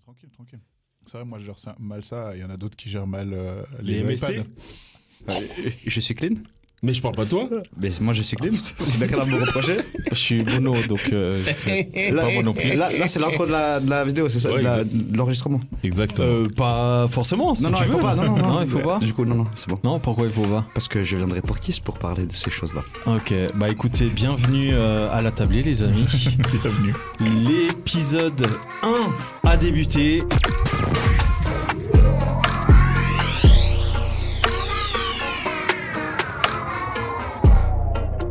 tranquille, tranquille. C'est vrai, moi je gère mal ça, il y en a d'autres qui gèrent mal les MST. Je suis clean. Mais je parle pas de toi. Mais moi je suis clean. Tu n'as qu'à me reprocher. Je suis mono, donc c'est pas moi non plus. Là c'est l'intro de la vidéo, c'est ça, Ouais, de l'enregistrement. Exactement. Pas forcément. Si Non, tu il veux. faut pas. Non, il faut pas. Du coup, non, c'est bon. Non, pourquoi il faut pas? Parce que je viendrai pour Kiss pour parler de ces choses-là. Ok, bah écoutez, bienvenue à la tablée les amis. Bienvenue. L'épisode 1 a débuté.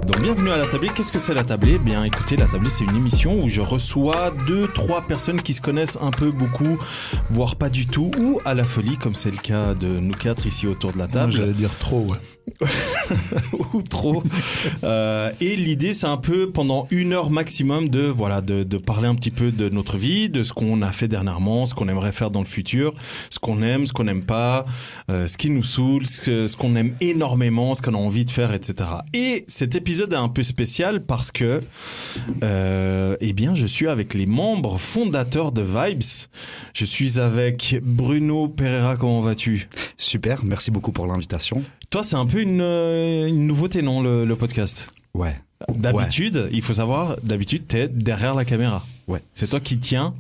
Donc bienvenue à la tablée. Qu'est-ce que c'est la tablée? Bien écoutez, la tablée c'est une émission où je reçois 2-3 personnes qui se connaissent un peu, beaucoup, voire pas du tout, ou à la folie comme c'est le cas de nous 4 ici autour de la table. J'allais dire trop, ouais. Ou trop. Et l'idée, c'est un peu pendant 1 heure maximum de parler un petit peu de notre vie, de ce qu'on a fait dernièrement, ce qu'on aimerait faire dans le futur, ce qu'on aime, ce qu'on n'aime pas, ce qui nous saoule, ce qu'on aime énormément, ce qu'on a envie de faire, etc. Et cet épisode est un peu spécial parce que, eh bien, je suis avec les membres fondateurs de Vibes. Je suis avec Bruno Pereira. Comment vas-tu? Super, merci beaucoup pour l'invitation. Toi, c'est un peu une nouveauté, non, le podcast? Ouais. D'habitude, il faut savoir, d'habitude, t'es derrière la caméra. Ouais. C'est toi qui tiens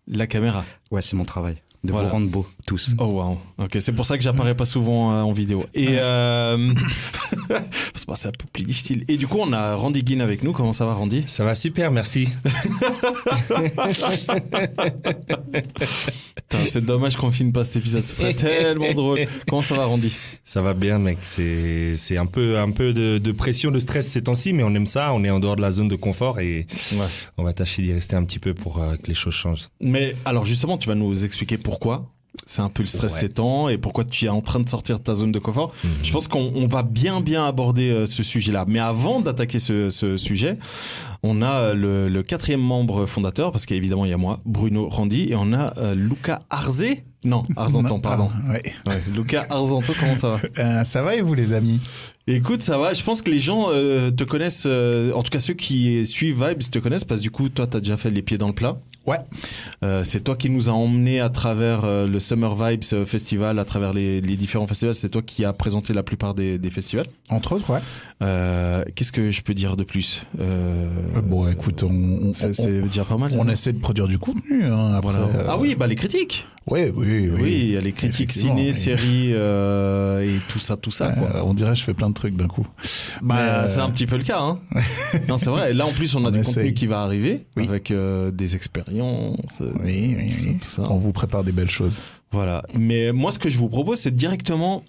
la caméra. Ouais, c'est mon travail. De Voilà. vous rendre beaux, tous. Oh wow. Ok, c'est pour ça que j'apparais pas souvent en vidéo. Et c'est un peu plus difficile. Et du coup, on a Randy Guin avec nous. Comment ça va, Randy? Ça va super, merci. Putain, c'est dommage qu'on filme pas cet épisode. Ce serait tellement drôle. Comment ça va, Randy? Ça va bien, mec. C'est un peu de pression, de stress ces temps-ci, mais on aime ça. On est en dehors de la zone de confort et on va tâcher d'y rester un petit peu pour que les choses changent. Mais alors justement, tu vas nous expliquer pourquoi c'est un peu le stress ces temps et pourquoi tu es en train de sortir de ta zone de confort. Je pense qu'on va bien aborder ce sujet-là. Mais avant d'attaquer ce sujet, on a le 4e membre fondateur, parce qu'évidemment il y a moi, Bruno, Randy, et on a Luca Arzé. Non, Arzanton, pardon. Ouais. Luca Arzanton, comment ça va? Ça va et vous les amis? Écoute, ça va. Je pense que les gens te connaissent, en tout cas ceux qui suivent Vibes te connaissent, parce que du coup, toi, t'as déjà fait les pieds dans le plat. Ouais. C'est toi qui nous a emmenés à travers le Summer Vibes Festival, à travers les différents festivals. C'est toi qui as présenté la plupart des festivals. Entre autres, ouais. Qu'est-ce que je peux dire de plus? Bon, écoute, c'est déjà pas mal. On essaie de produire du contenu. Hein, après, voilà. Ah oui, bah les critiques. Oui. Oui, il y a les critiques ciné, séries et tout ça. Quoi. On dirait je fais plein de trucs d'un coup. Bah, c'est un petit peu le cas. Hein. Non, c'est vrai. Et là, en plus, on a du contenu qui va arriver avec des expériences. Oui. Tout ça. On vous prépare des belles choses. Voilà. Mais moi, ce que je vous propose, c'est directement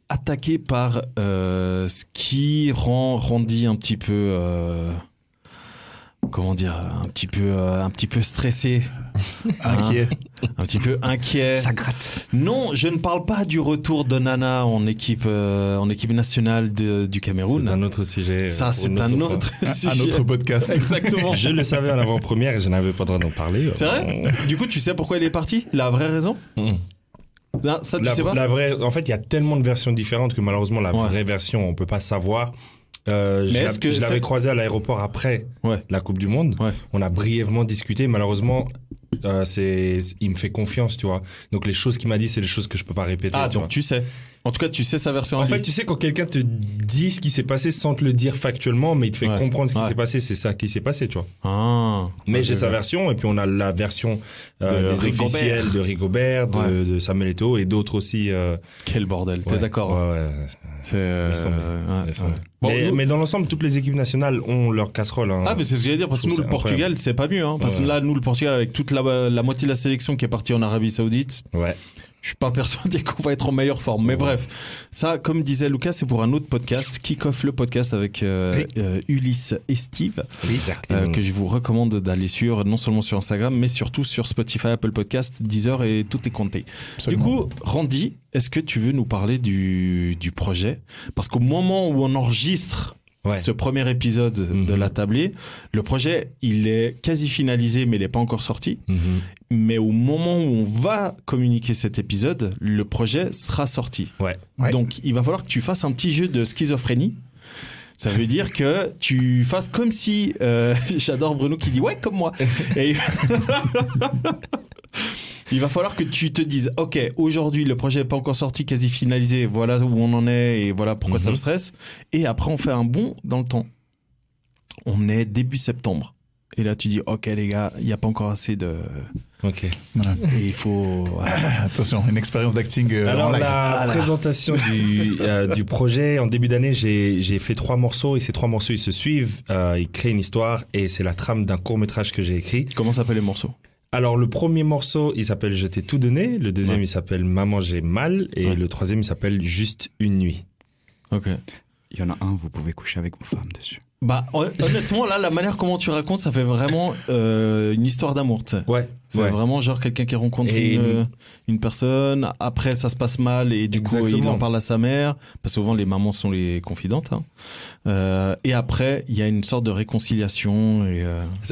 attaquer par ce qui rend Randy un petit peu... comment dire, un petit peu stressé, Inquiet. un petit peu inquiet. Ça gratte. Non, je ne parle pas du retour de Nana en équipe nationale du Cameroun. C'est un autre sujet. Ça, c'est un autre sujet. Un autre podcast. Exactement. Je le savais en avant-première et je n'avais pas le droit d'en parler. C'est vrai? Du coup, tu sais pourquoi il est parti? La vraie raison? Ça, tu sais pas? La vraie, en fait, il y a tellement de versions différentes que malheureusement, la vraie version, on peut pas savoir. Je l'avais croisé à l'aéroport après la Coupe du Monde. Ouais. On a brièvement discuté. Malheureusement, il me fait confiance, tu vois. Donc les choses qu'il m'a dit, c'est des choses que je peux pas répéter. Ah, donc tu sais. En tout cas, tu sais sa version. En fait, tu sais, quand quelqu'un te dit ce qui s'est passé sans te le dire factuellement, mais il te fait comprendre ce qui s'est passé, c'est ça qui s'est passé, tu vois. Ah. Mais j'ai sa version, et puis on a la version des officiels de Rigobert, de Samuel Eto'o, et d'autres aussi. Quel bordel, t'es d'accord? Ouais. C'est. Mais dans l'ensemble, toutes les équipes nationales ont leur casserole. Hein. Ah, mais c'est ce que j'allais dire, parce que nous, le Portugal, c'est pas mieux. Hein, parce que là, nous, le Portugal, avec toute la moitié de la sélection qui est partie en Arabie Saoudite. Ouais. Je suis pas persuadé qu'on va être en meilleure forme. Mais bref, ça, comme disait Lucas, c'est pour un autre podcast, Kick-Off le podcast avec Ulysse et Steve, que je vous recommande d'aller suivre, non seulement sur Instagram, mais surtout sur Spotify, Apple Podcast, Deezer et tout est compté. Absolument. Du coup, Randy, est-ce que tu veux nous parler du projet? Parce qu'au moment où on enregistre ce premier épisode de la tablée, le projet, il est quasi finalisé, mais il n'est pas encore sorti. Mais au moment où on va communiquer cet épisode, le projet sera sorti. Donc, il va falloir que tu fasses un petit jeu de schizophrénie. Ça veut dire que tu fasses comme si... j'adore Bruno qui dit « Ouais, comme moi ». Et Il va falloir que tu te dises, ok, aujourd'hui le projet n'est pas encore sorti, quasi finalisé, voilà où on en est et voilà pourquoi ça me stresse. Et après on fait un bond dans le temps. On est début septembre. Et là tu dis, ok les gars, il n'y a pas encore assez de... Ok. Voilà. Et il faut... Attention, une expérience d'acting Alors en live. la présentation du projet, en début d'année, j'ai fait 3 morceaux et ces 3 morceaux ils se suivent, ils créent une histoire et c'est la trame d'un court-métrage que j'ai écrit. Comment s'appellent les morceaux? Alors le premier morceau il s'appelle Je t'ai tout donné, le deuxième il s'appelle Maman j'ai mal et le troisième il s'appelle Juste une nuit. Ok. Il y en a un, vous pouvez coucher avec vos femmes dessus. Bah honnêtement là la manière comment tu racontes ça fait vraiment une histoire d'amour, tu sais. Ouais. C'est vraiment genre quelqu'un qui rencontre une personne, après ça se passe mal et du coup il en parle à sa mère, parce que souvent les mamans sont les confidentes, hein. Et après il y a une sorte de réconciliation et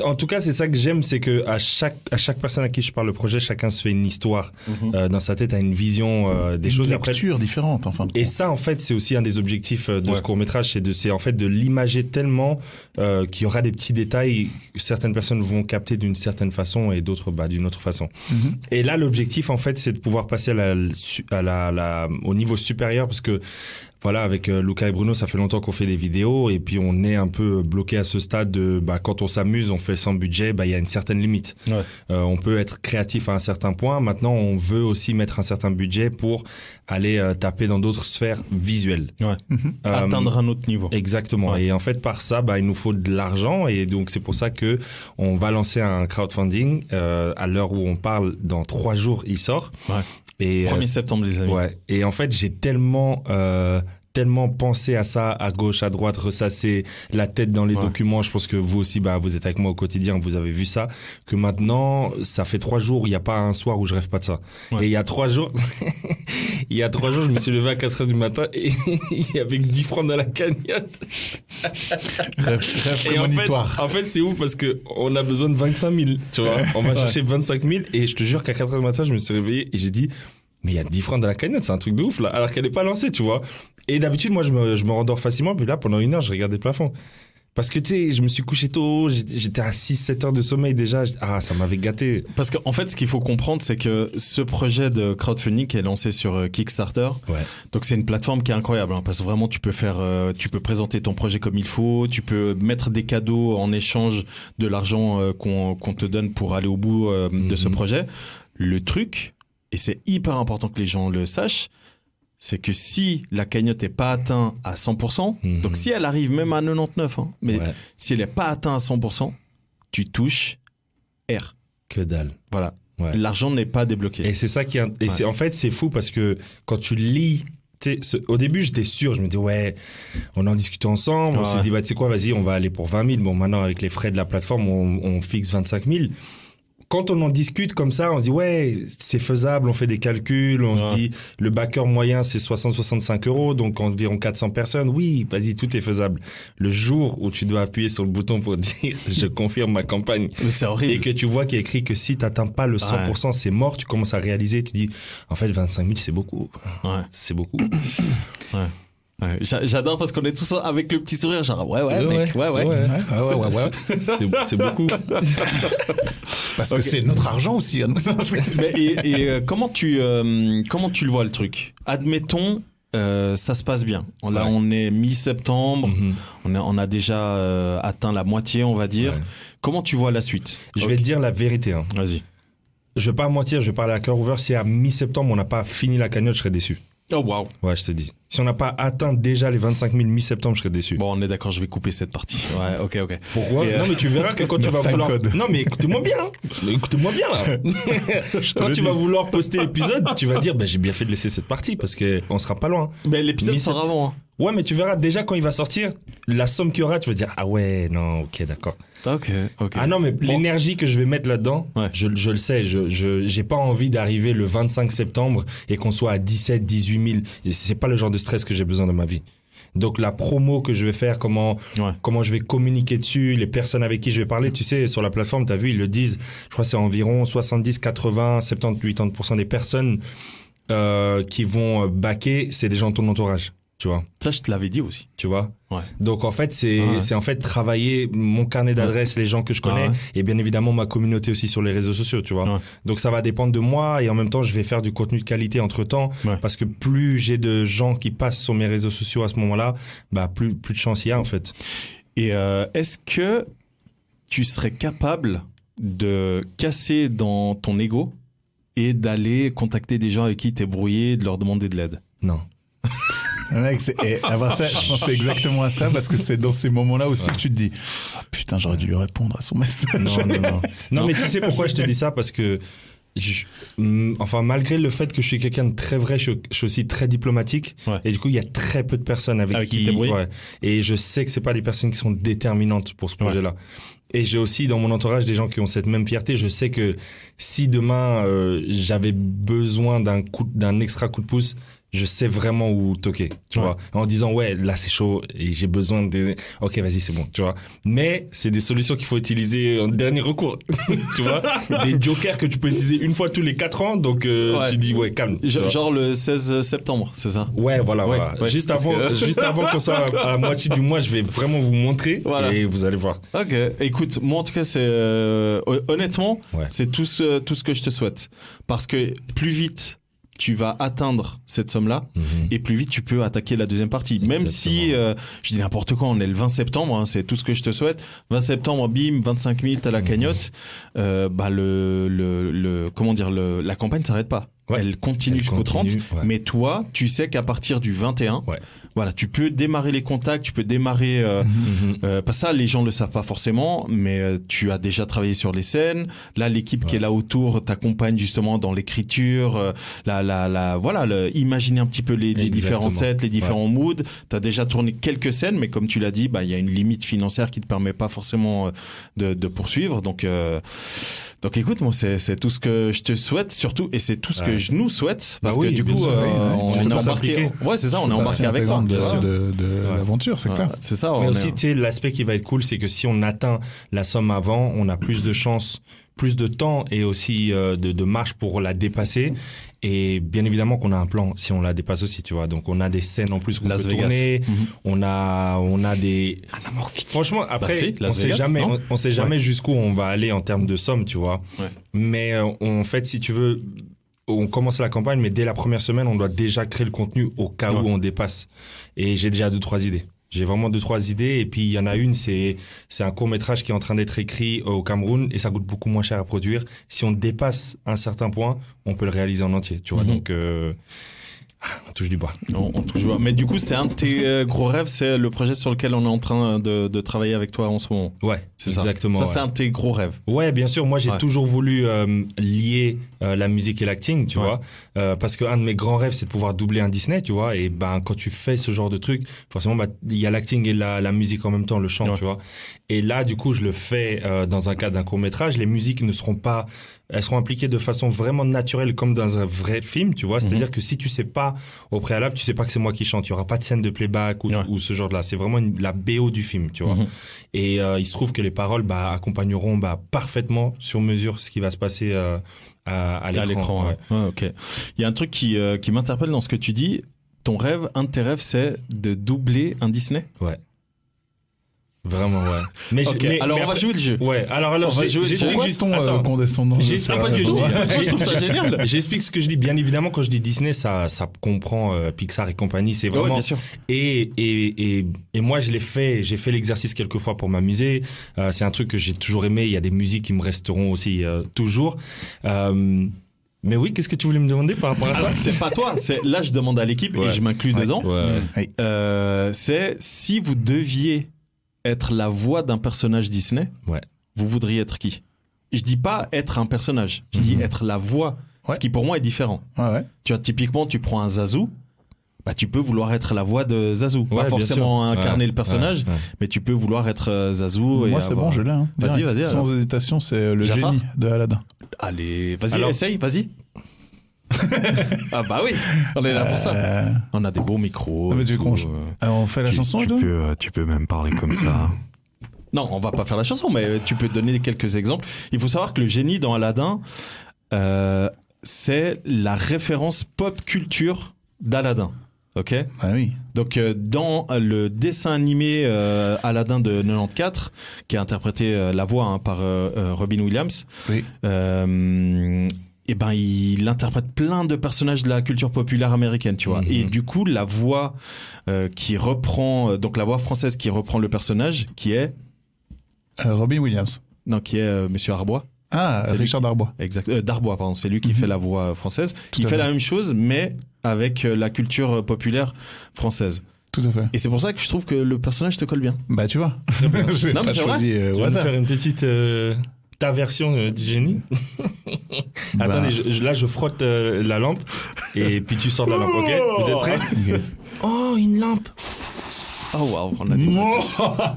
En tout cas c'est ça que j'aime, c'est que à chaque personne à qui je parle le projet, chacun se fait une histoire dans sa tête, a une vision des choses, une lecture différente enfin. Et ça en fait c'est aussi un des objectifs de ce court-métrage, c'est en fait de l'imager tellement qu'il y aura des petits détails que certaines personnes vont capter d'une certaine façon et d'autres d'une autre façon. Et là l'objectif en fait c'est de pouvoir passer au niveau supérieur, parce que voilà, avec Luca et Bruno, ça fait longtemps qu'on fait des vidéos et puis on est un peu bloqué à ce stade de quand on s'amuse, on fait sans budget, il y a une certaine limite. On peut être créatif à un certain point. Maintenant, on veut aussi mettre un certain budget pour aller taper dans d'autres sphères visuelles. Atteindre un autre niveau. Exactement. Et en fait, par ça, il nous faut de l'argent et donc c'est pour ça que on va lancer un crowdfunding à l'heure où on parle. Dans 3 jours, il sort. Et 1er septembre, les amis. Ouais. Et en fait, j'ai tellement pensé à ça, à gauche, à droite, ressasser la tête dans les documents. Je pense que vous aussi, vous êtes avec moi au quotidien, vous avez vu ça, que maintenant, ça fait 3 jours, il n'y a pas un soir où je rêve pas de ça. Et il y a 3 jours, je me suis levé à 4h du matin et avec 10 francs dans la cagnotte. Rêve prémonitoire. En fait, c'est ouf parce que on a besoin de 25 000, tu vois. On va chercher 25 000 et je te jure qu'à 4h du matin, je me suis réveillé et j'ai dit, mais il y a 10 francs dans la cagnotte, c'est un truc de ouf, là, alors qu'elle n'est pas lancée, tu vois. Et d'habitude, moi, je me rendors facilement, puis là, pendant 1 heure, je regardais le plafond. Parce que, tu sais, je me suis couché tôt, j'étais à 6-7 heures de sommeil déjà, ça m'avait gâté. Parce qu'en fait, ce qu'il faut comprendre, c'est que ce projet de crowdfunding est lancé sur Kickstarter. Donc, c'est une plateforme qui est incroyable, parce que vraiment, tu peux présenter ton projet comme il faut, tu peux mettre des cadeaux en échange de l'argent qu'on te donne pour aller au bout de ce projet. Le truc, et c'est hyper important que les gens le sachent, c'est que si la cagnotte n'est pas atteinte à 100%, donc si elle arrive même à 99%, mais si elle n'est pas atteinte à 100%, tu touches R. Que dalle. Voilà. L'argent n'est pas débloqué. Et c'est ça qui est... en fait, c'est fou parce que quand tu lis... au début, j'étais sûr, je me dis, on en discutait ensemble, on s'est dit, tu sais quoi, vas-y, on va aller pour 20 000. Bon, maintenant, avec les frais de la plateforme, on fixe 25 000. Quand on en discute comme ça, on se dit c'est faisable, on fait des calculs, on se dit le backer moyen c'est 60-65 €, donc environ 400 personnes. Oui, vas-y, tout est faisable. Le jour où tu dois appuyer sur le bouton pour dire je confirme ma campagne, mais c'est horrible. Et que tu vois qu'il y a écrit que si t'atteins pas le 100%, c'est mort, tu commences à réaliser, tu dis en fait 25 000 c'est beaucoup. C'est beaucoup. J'adore parce qu'on est tous avec le petit sourire, genre mec, c'est beaucoup. Parce que c'est notre argent aussi. Et comment tu le vois le truc? Admettons, ça se passe bien. Là, on est mi-septembre, on a déjà atteint la moitié, on va dire. Comment tu vois la suite? Je vais te dire la vérité. Vas-y. Je vais pas mentir, je vais parler à cœur ouvert. Si à mi-septembre on n'a pas fini la cagnotte, je serais déçu. Oh wow. Ouais, je te dis. Si on n'a pas atteint déjà les 25 000 mi-septembre, je serais déçu. Bon, on est d'accord, je vais couper cette partie. Ok. Pourquoi? Non, mais tu verras que quand tu vas vouloir... Non, mais écoutez-moi bien. Écoutez-moi bien, là. Quand tu vas vouloir poster l'épisode, tu vas dire, j'ai bien fait de laisser cette partie parce qu'on sera pas loin. Mais l'épisode sort avant. Ouais, mais tu verras déjà quand il va sortir, la somme qu'il y aura, tu vas dire, non, ok, d'accord. Ok. Ah non, mais l'énergie que je vais mettre là-dedans, je le sais, j'ai pas envie d'arriver le 25 septembre et qu'on soit à 17, 18 000. Et c'est pas le genre de stress que j'ai besoin dans ma vie. Donc la promo que je vais faire, comment je vais communiquer dessus, les personnes avec qui je vais parler, tu sais, sur la plateforme, t'as vu, ils le disent, je crois que c'est environ 70, 80, 70, 80% des personnes qui vont backer, c'est des gens de ton entourage. Tu vois. Ça, je te l'avais dit aussi. Tu vois. Ouais. Donc en fait, c'est en fait travailler mon carnet d'adresses, les gens que je connais, et bien évidemment ma communauté aussi sur les réseaux sociaux, tu vois. Ouais. Donc ça va dépendre de moi, et en même temps, je vais faire du contenu de qualité entre temps, parce que plus j'ai de gens qui passent sur mes réseaux sociaux à ce moment-là, bah plus de chance il y a en fait. Et est-ce que tu serais capable de casser dans ton ego et d'aller contacter des gens avec qui t'es brouillé, de leur demander de l'aide? Non. Mec, c'est exactement à ça, parce que c'est dans ces moments-là aussi que tu te dis ah putain, j'aurais dû lui répondre à son message. Non, mais tu sais pourquoi je te dis ça, parce que malgré le fait que je suis quelqu'un de très vrai, je suis aussi très diplomatique, et du coup il y a très peu de personnes avec qui et je sais que c'est pas des personnes qui sont déterminantes pour ce projet-là. Et j'ai aussi dans mon entourage des gens qui ont cette même fierté. Je sais que si demain j'avais besoin d'un extra coup de pouce, je sais vraiment où toquer, tu vois, en disant ouais, là c'est chaud et j'ai besoin de OK, vas-y, c'est bon, tu vois. Mais c'est des solutions qu'il faut utiliser en dernier recours. Tu vois, des jokers que tu peux utiliser une fois tous les 4 ans, donc tu dis ouais, calme. Genre le 16 septembre, c'est ça? Ouais, voilà. Juste avant qu'on soit à la moitié du mois, je vais vraiment vous montrer et vous allez voir. OK, écoute, moi en tout cas c'est honnêtement, c'est tout ce que je te souhaite, parce que plus vite tu vas atteindre cette somme-là, et plus vite tu peux attaquer la deuxième partie. Exactement. Même si, je dis n'importe quoi, on est le 20 septembre, hein, c'est tout ce que je te souhaite. 20 septembre, bim, 25 000, t'as la cagnotte. Bah comment dire, la campagne s'arrête pas. Elle continue jusqu'au 30, mais toi, tu sais qu'à partir du 21, voilà, tu peux démarrer les contacts, tu peux démarrer, pas ça, les gens le savent pas forcément, mais tu as déjà travaillé sur les scènes. Là, l'équipe qui est là autour t'accompagne justement dans l'écriture, imaginer un petit peu les différents sets, les différents moods. T'as déjà tourné quelques scènes, mais comme tu l'as dit, bah, il y a une limite financière qui te permet pas forcément de poursuivre. Donc écoute, moi, c'est tout ce que je te souhaite, surtout, et c'est tout ce que je nous souhaite, parce que du coup, on est embarqué. Ouais, c'est ça, on est embarqué avec toi. De l'aventure, c'est clair. C'est ça. Mais aussi, tu sais, l'aspect qui va être cool, c'est que si on atteint la somme avant, on a plus de chances, plus de temps et aussi de marge pour la dépasser. Et bien évidemment qu'on a un plan si on la dépasse aussi, tu vois. Donc on a des scènes en plus qu'on peut tourner. On a des. Franchement, après, on sait jamais jusqu'où on va aller en termes de somme, tu vois. Mais en fait, si tu veux, on commence la campagne, mais dès la première semaine, on doit déjà créer le contenu au cas où on dépasse. Et j'ai déjà 2-3 idées. J'ai vraiment 2-3 idées, et puis il y en a une, c'est un court-métrage qui est en train d'être écrit au Cameroun, et ça coûte beaucoup moins cher à produire. Si on dépasse un certain point, on peut le réaliser en entier, tu vois. Donc on touche du bois. On touche du bois. Mais du coup, c'est un de tes gros rêves, c'est le projet sur lequel on est en train de travailler avec toi en ce moment. Ouais, c'est exactement. Ça, c'est un de tes gros rêves. Ouais, bien sûr. Moi, j'ai toujours voulu lier la musique et l'acting, tu vois, parce que un de mes grands rêves, c'est de pouvoir doubler un Disney, tu vois. Et ben, quand tu fais ce genre de truc, forcément, il y a l'acting et la musique en même temps, le chant, tu vois. Et là, du coup, je le fais dans un cadre d'un court-métrage. Les musiques ne seront pas, elles seront impliquées de façon vraiment naturelle, comme dans un vrai film, tu vois. C'est-à-dire que si tu sais pas au préalable, tu sais pas que c'est moi qui chante. Il y aura pas de scène de playback ou ce genre-là. C'est vraiment la BO du film, tu vois. Et il se trouve que les paroles accompagneront parfaitement sur mesure ce qui va se passer à l'écran. Ok. Il y a un truc qui m'interpelle dans ce que tu dis. Ton rêve, un de tes rêves, c'est de doubler un Disney. Ouais. Vraiment, ouais. Mais on va jouer le jeu. Ouais. Alors, j'explique ton condescendant. J'explique ce que je dis. Je trouve ça génial. J'explique ce que je dis. Bien évidemment, quand je dis Disney, ça comprend Pixar et compagnie. C'est vraiment. Bien sûr. Et moi, j'ai fait l'exercice quelques fois pour m'amuser. C'est un truc que j'ai toujours aimé. Il y a des musiques qui me resteront aussi toujours. Mais oui, qu'est-ce que tu voulais me demander par rapport à ça? C'est pas toi. Là, je demande à l'équipe et je m'inclus dedans. C'est si vous deviez être la voix d'un personnage Disney, vous voudriez être qui? Je dis pas être un personnage, je dis être la voix, ce qui pour moi est différent. Tu vois, typiquement, tu prends un Zazu, tu peux vouloir être la voix de Zazu, pas forcément incarner le personnage, mais tu peux vouloir être Zazu. Moi, c'est bon, je l'ai. Vas-y. Sans hésitation, c'est le génie de Aladdin. Allez, vas-y, essaye, vas-y. Ah bah oui, on est là pour ça. On a des beaux micros. On fait la chanson. Tu peux même parler comme ça. Non, on va pas faire la chanson, mais tu peux donner quelques exemples. Il faut savoir que le génie dans Aladdin, c'est la référence pop culture d'Aladdin. Ok. Ah oui. Donc dans le dessin animé Aladdin de 94, qui a interprété la voix par Robin Williams, oui. Et ben il interprète plein de personnages de la culture populaire américaine, tu vois. Et du coup la voix qui reprend, donc la voix française qui reprend le personnage, qui est Robin Williams. Non, qui est Monsieur Arbois. Ah, c'est Richard Darbois. Exact. Darbois, pardon. C'est lui qui fait la voix française. Il fait la même chose, mais avec la culture populaire française. Tout à fait. Et c'est pour ça que je trouve que le personnage te colle bien. Bah, tu vois. J'ai non, pas choisi tu vas nous faire une petite ta version du génie. Attendez, là, je frotte la lampe et puis tu sors de la lampe, ok? Vous êtes prêts? Okay. Oh, une lampe. Oh waouh, on a dit. Pourquoi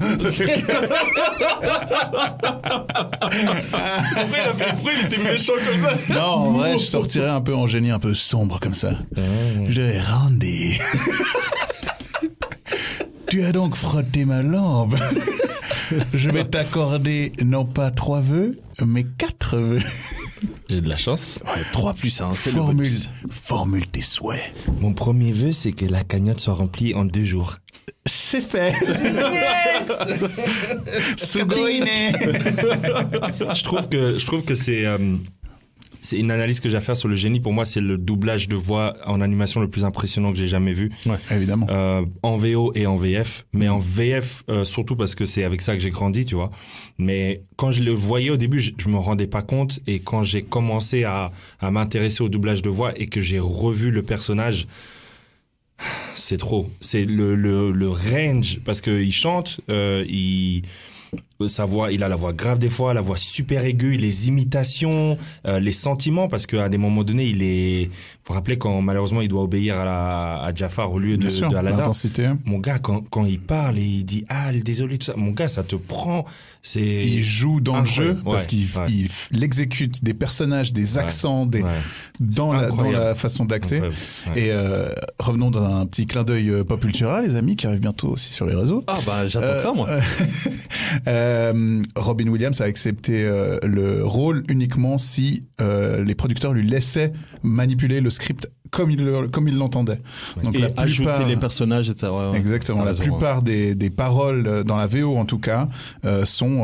il était méchant comme ça? Non, en vrai, je sortirais un peu en génie, un peu sombre comme ça. Le Randy. Tu as donc frotté ma lampe. Je vais t'accorder non pas 3 vœux, mais 4 vœux. J'ai de la chance. 3 plus 1, c'est Formule tes souhaits. Mon premier vœu, c'est que la cagnotte soit remplie en 2 jours. C'est fait. Yes. Sugoine. Je trouve que c'est une analyse que j'ai à faire sur le génie. Pour moi, c'est le doublage de voix en animation le plus impressionnant que j'ai jamais vu. Ouais, évidemment. En VO et en VF. Mais en VF, surtout parce que c'est avec ça que j'ai grandi, tu vois. Mais quand je le voyais au début, je me rendais pas compte. Et quand j'ai commencé à m'intéresser au doublage de voix et que j'ai revu le personnage, c'est trop. C'est le range, parce qu'il chante, sa voix, il a la voix grave des fois, la voix super aiguë, les imitations, les sentiments, parce qu'à des moments donnés, vous vous rappelez quand malheureusement il doit obéir à Jafar au lieu de Aladdin. L'intensité. Mon gars, quand il parle et il dit désolé tout ça, mon gars, ça te prend. Il joue dans le jeu parce qu'il exécute des personnages, des accents, dans la façon d'acter. Et revenons d'un petit clin d'œil Pop Cultura, les amis, qui arrive bientôt aussi sur les réseaux. Ah bah j'attends ça moi. Robin Williams a accepté le rôle uniquement si les producteurs lui laissaient manipuler le script comme il l'entendait. Donc et ajouter les personnages, etc. Exactement. La plupart des paroles dans la VO en tout cas sont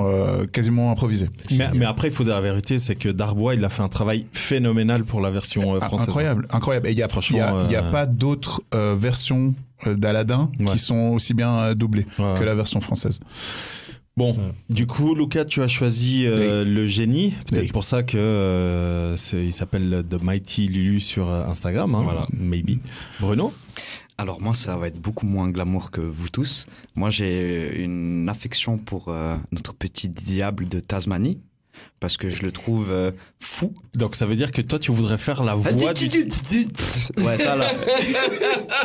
quasiment improvisées. Mais après, il faut dire la vérité, c'est que Darbois, il a fait un travail phénoménal pour la version française. Incroyable. Et il y a pas d'autres versions d'Aladdin qui sont aussi bien doublées que la version française. Bon, du coup, Lucas, tu as choisi le génie. Peut-être pour ça que il s'appelle The Mighty Lulu sur Instagram. Hein, voilà. Maybe. Bruno? Alors moi, ça va être beaucoup moins glamour que vous tous. Moi, j'ai une affection pour notre petit diable de Tasmanie. Parce que je le trouve fou. Donc ça veut dire que toi tu voudrais faire la voix du... Ouais, ça là.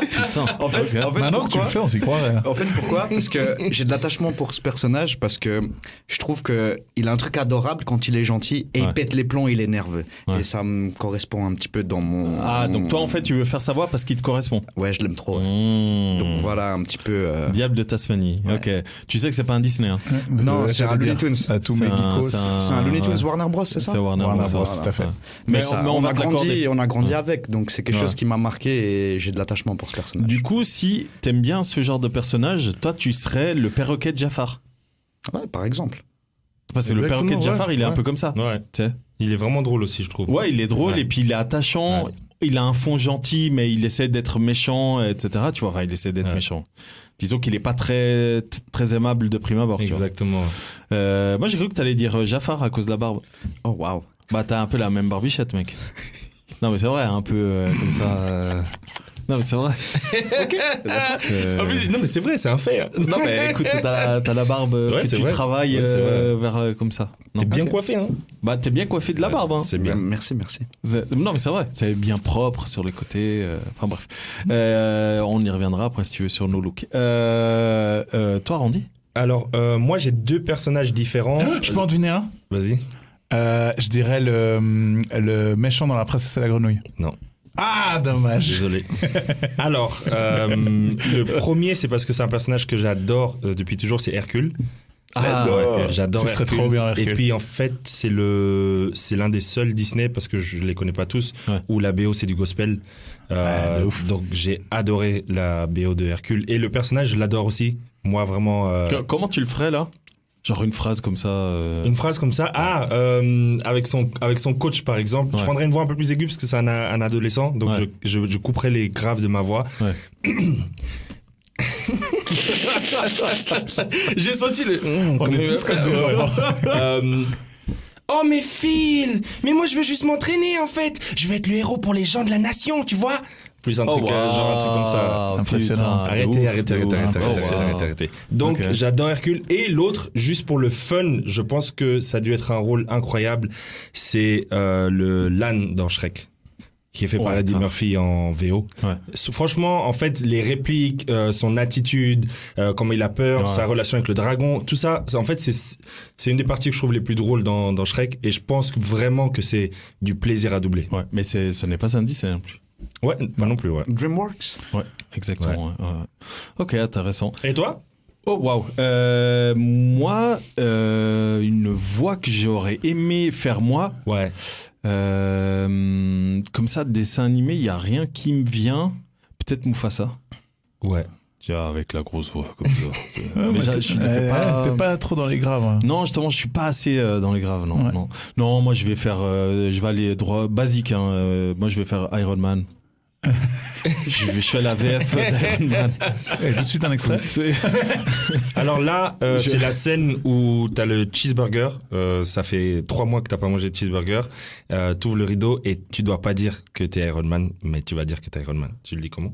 Putain. En fait, maintenant que tu le fais, on s'y croirait. En fait, pourquoi? Parce que j'ai de l'attachement pour ce personnage, parce que je trouve que il a un truc adorable quand il est gentil et il pète les plombs, il est nerveux. Et ça me correspond un petit peu dans mon... Ah, donc toi en fait tu veux faire sa voix parce qu'il te correspond. Ouais, je l'aime trop. Donc voilà un petit peu... Diable de Tasmanie. Ouais. Ok. Tu sais que c'est pas un Disney. Hein. Non, c'est un Looney Tunes. À tous mes geekos. C'est un Looney Tunes Warner Bros, c'est ça? C'est Warner Bros, tout à fait. Mais on a grandi avec, donc c'est quelque chose qui m'a marqué et j'ai de l'attachement pour ce personnage. Du coup, si t'aimes bien ce genre de personnage, toi tu serais le perroquet de Jafar. Ouais, par exemple. Parce que le perroquet de Jafar, il est un peu comme ça. Ouais. T'sais. Il est vraiment drôle aussi, je trouve. Ouais, il est drôle et puis il est attachant. Ouais. Il a un fond gentil, mais il essaie d'être méchant, etc. Tu vois, enfin, il essaie d'être méchant. Disons qu'il est pas très aimable de prime abord. Exactement. Tu vois. Moi, j'ai cru que t'allais dire Jafar à cause de la barbe. Oh waouh. Bah, t'as un peu la même barbichette, mec. Non, mais c'est vrai, un peu comme ça. Non, mais c'est vrai. Ok. Non, mais c'est vrai, c'est un fait. Hein. Non, mais écoute, t'as la barbe que tu travailles vers comme ça. T'es bien coiffé, hein. Bah, t'es bien coiffé de la barbe, hein. C'est bien. Merci. Non, mais c'est vrai. C'est bien propre sur les côtés. Enfin, bref. On y reviendra après si tu veux sur nos looks. Toi, Randy? Alors, moi, j'ai 2 personnages différents. Je peux en deviner un? Vas-y. Je dirais le méchant dans La Princesse et la Grenouille. Non. Ah, dommage. Désolé. Alors, le premier, c'est parce que c'est un personnage que j'adore depuis toujours, c'est Hercule. J'adore Hercule. Ce serait trop bien, Hercule. Et puis en fait, c'est l'un des seuls Disney, parce que je les connais pas tous, où la BO c'est du gospel. Donc j'ai adoré la BO de Hercule. Et le personnage, je l'adore aussi. Moi vraiment. Comment tu le ferais là ? Genre une phrase comme ça. Une phrase comme ça. Avec son coach par exemple. Je prendrais une voix un peu plus aiguë parce que c'est un adolescent. Donc je couperais les graves de ma voix. J'ai senti le. On est tous comme des enfants. Oh mais Phil, mais moi je veux juste m'entraîner en fait. Je veux être le héros pour les gens de la nation, tu vois. Plus un truc, genre un truc comme ça. Impressionnant. Arrêtez. Donc j'adore Hercule. Et l'autre, juste pour le fun, je pense que ça a dû être un rôle incroyable. C'est le l'âne dans Shrek, qui est fait par Eddie Murphy en VO. Franchement, en fait, les répliques, son attitude, comment il a peur, sa relation avec le dragon, tout ça, en fait, c'est une des parties que je trouve les plus drôles dans Shrek. Et je pense vraiment que c'est du plaisir à doubler. Ouais, mais ce n'est pas un Disney non plus. Ouais, pas non plus, DreamWorks. Ouais, exactement. Ouais. Ok, intéressant. Et toi ? Oh waouh. Moi, une voix que j'aurais aimé faire moi. Ouais. Comme ça, dessin animé, il y a rien qui me vient. Peut-être Mufasa. Ouais. Tiens, avec la grosse voix comme ça. Mais t'es pas trop dans les graves. Hein. Non, justement, je suis pas assez dans les graves. Non, moi je vais aller droit basique. Moi, je vais faire Iron Man. je fais la VF d'Iron Man. Et tout de suite un extrait. Alors là, c'est la scène où t'as le cheeseburger. Ça fait 3 mois que t'as pas mangé de cheeseburger. T'ouvres le rideau et tu dois pas dire que t'es Iron Man, mais tu vas dire que t'es Iron Man. Tu le dis comment ?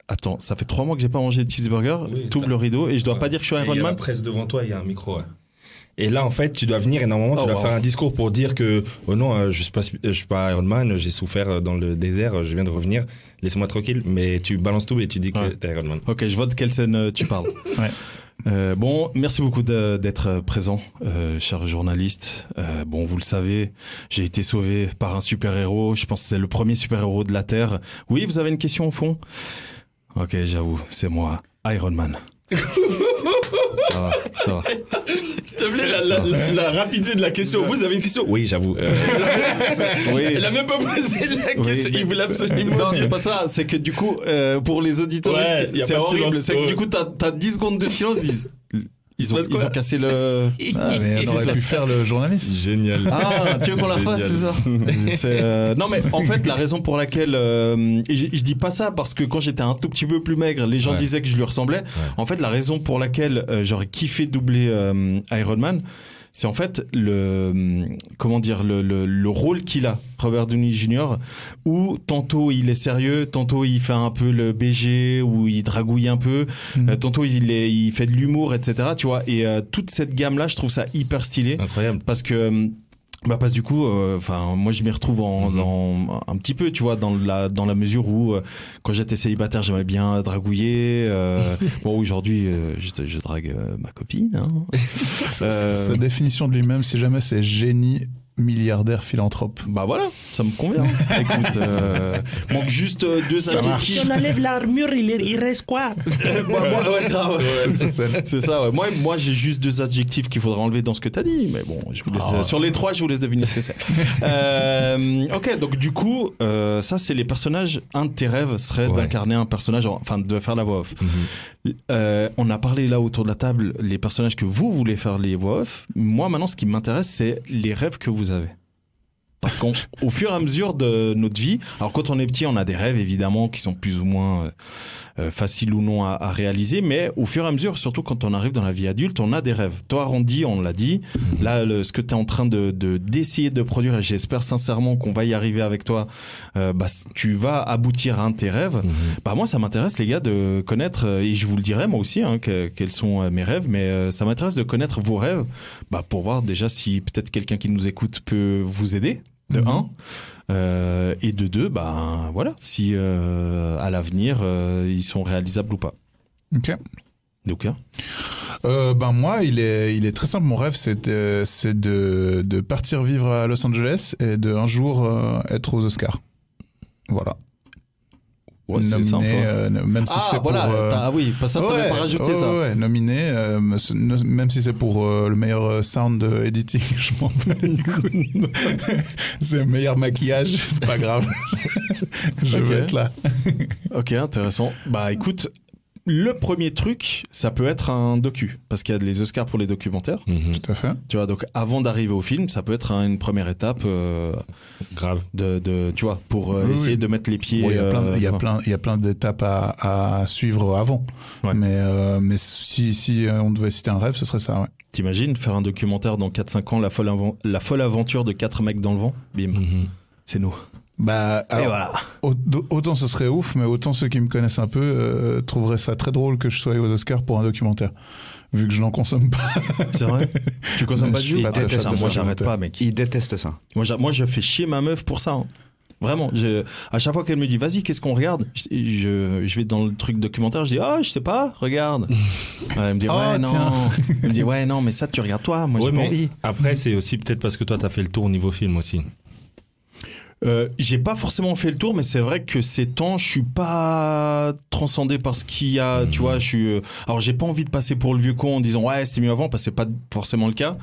Attends, ça fait 3 mois que j'ai pas mangé de cheeseburger. T'ouvres le rideau et je dois pas dire que je suis Iron Man. Presse devant toi, il y a un micro. Et là, en fait, tu dois venir et normalement, tu dois faire un discours pour dire que, oh non, je suis pas Iron Man, j'ai souffert dans le désert, je viens de revenir, laisse-moi tranquille. Mais tu balances tout et tu dis que t'es Iron Man. Ok, je vois de quelle scène tu parles. Bon, merci beaucoup d'être présent, cher journaliste. Bon, vous le savez, j'ai été sauvé par un super-héros. Je pense que c'est le premier super-héros de la Terre. Oui, vous avez une question au fond ? Ok, j'avoue, c'est moi, Iron Man. Ça va. S'il te plaît, la rapidité de la question. Vous avez une question ? Oui, j'avoue. Elle a même pas posé la question. Il voulait absolument. Non, c'est pas ça. C'est que du coup, pour les auditeurs, c'est horrible. C'est que du coup, t'as 10 secondes de silence. Ils ont cassé le. Mais on aurait pu faire le journaliste. Génial. Ah, tu veux qu'on la fasse, c'est ça. Non, mais en fait, la raison pour laquelle je dis pas ça parce que quand j'étais un tout petit peu plus maigre, les gens disaient que je lui ressemblais. En fait, la raison pour laquelle j'aurais kiffé doubler Iron Man, c'est en fait le rôle qu'il a, Robert Downey Jr., où tantôt il est sérieux, tantôt il fait un peu le BG, où il dragouille un peu, tantôt il fait de l'humour, etc. Tu vois, et toute cette gamme-là, je trouve ça hyper stylé. Incroyable. Parce que parce du coup, moi je m'y retrouve dans un petit peu, tu vois, dans la mesure où quand j'étais célibataire, j'aimais bien dragouiller. Bon, aujourd'hui, je drague ma copine. Hein. Sa définition de lui-même, si jamais c'est génie, milliardaire, philanthrope. Bah voilà, ça me convient. Écoute, manque juste 2 adjectifs. Si on enlève l'armure, il reste quoi? Ouais, grave. C'est ça, ouais. Moi, j'ai juste 2 adjectifs qu'il faudra enlever dans ce que t'as dit, mais bon, je vous laisse, sur les 3, je vous laisse deviner ce que c'est. Ok, donc du coup, ça, c'est les personnages. Un de tes rêves serait d'incarner un personnage, enfin, de faire la voix off. On a parlé là autour de la table, les personnages que vous voulez faire les voix off. Moi, maintenant, ce qui m'intéresse, c'est les rêves que vous avez. Parce qu'au fur et à mesure de notre vie, alors quand on est petit, on a des rêves évidemment qui sont plus ou moins faciles ou non à réaliser, mais au fur et à mesure, surtout quand on arrive dans la vie adulte, on a des rêves. Toi, Randy, on l'a dit, là, ce que tu es en train d'essayer de produire, et j'espère sincèrement qu'on va y arriver avec toi, tu vas aboutir à un de tes rêves. Moi, ça m'intéresse, les gars, de connaître, et je vous le dirai moi aussi, hein, quels sont mes rêves, mais ça m'intéresse de connaître vos rêves, pour voir déjà si peut-être quelqu'un qui nous écoute peut vous aider. De 1 et de 2, voilà, si à l'avenir ils sont réalisables ou pas. Ok. Donc moi il est très simple, mon rêve c'est de partir vivre à Los Angeles et de un jour être aux Oscars. Voilà. nominé, même si c'est voilà, pour... oui, ça t'avais pas rajouté ça. Ouais, nominé, même si c'est pour le meilleur sound editing, je m'en bats les couilles. C'est le meilleur maquillage, c'est pas grave. Je vais être là. Ok, intéressant. Bah écoute, le premier truc, ça peut être un docu, parce qu'il y a les Oscars pour les documentaires. Tout à fait. Tu vois, donc avant d'arriver au film, ça peut être une première étape grave tu vois, pour essayer de mettre les pieds. Il y a plein d'étapes à suivre avant. Ouais. Mais si on devait citer un rêve, ce serait ça. Ouais. T'imagines faire un documentaire dans 4-5 ans, la folle aventure de 4 mecs dans le vent. Bim, c'est nous. Bah, alors, voilà. Autant ce serait ouf, mais autant ceux qui me connaissent un peu trouveraient ça très drôle que je sois aux Oscars pour un documentaire, vu que je n'en consomme pas. C'est vrai? Tu consommes pas du tout? Moi, j'arrête pas, mec. Il déteste ça. Moi, je fais chier ma meuf pour ça. Hein. Vraiment, à chaque fois qu'elle me dit vas-y, qu'est-ce qu'on regarde, je vais dans le truc documentaire, je dis je sais pas, regarde. Elle me dit ouais non. Elle me dit ouais non, mais ça tu regardes toi, moi j'ai pas envie. Après c'est aussi peut-être parce que toi t'as fait le tour au niveau film aussi. J'ai pas forcément fait le tour, mais c'est vrai que ces temps, je suis pas transcendé par ce qu'il y a, tu vois, alors j'ai pas envie de passer pour le vieux con en disant ouais, c'était mieux avant, parce que c'est pas forcément le cas,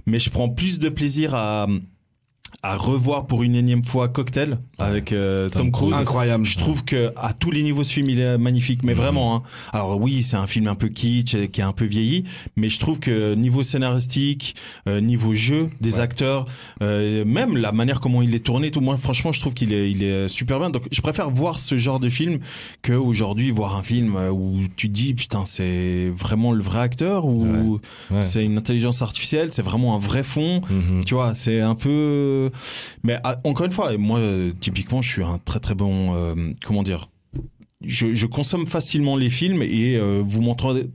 mais je prends plus de plaisir à revoir pour une énième fois Cocktail avec Tom Cruise. Incroyable. Je trouve que à tous les niveaux ce film il est magnifique, mais vraiment hein. Alors oui, c'est un film un peu kitsch qui est un peu vieilli, mais je trouve que niveau scénaristique, niveau jeu des acteurs, même la manière comment il est tourné, tout, moi franchement je trouve qu'il est super bien. Donc je préfère voir ce genre de film que aujourd'hui voir un film où tu te dis putain, c'est vraiment le vrai acteur ou c'est une intelligence artificielle, c'est vraiment un vrai fond. Tu vois, c'est un peu. Mais encore une fois, moi typiquement, je suis un très très bon comment dire. Je consomme facilement les films et vous m'entendrez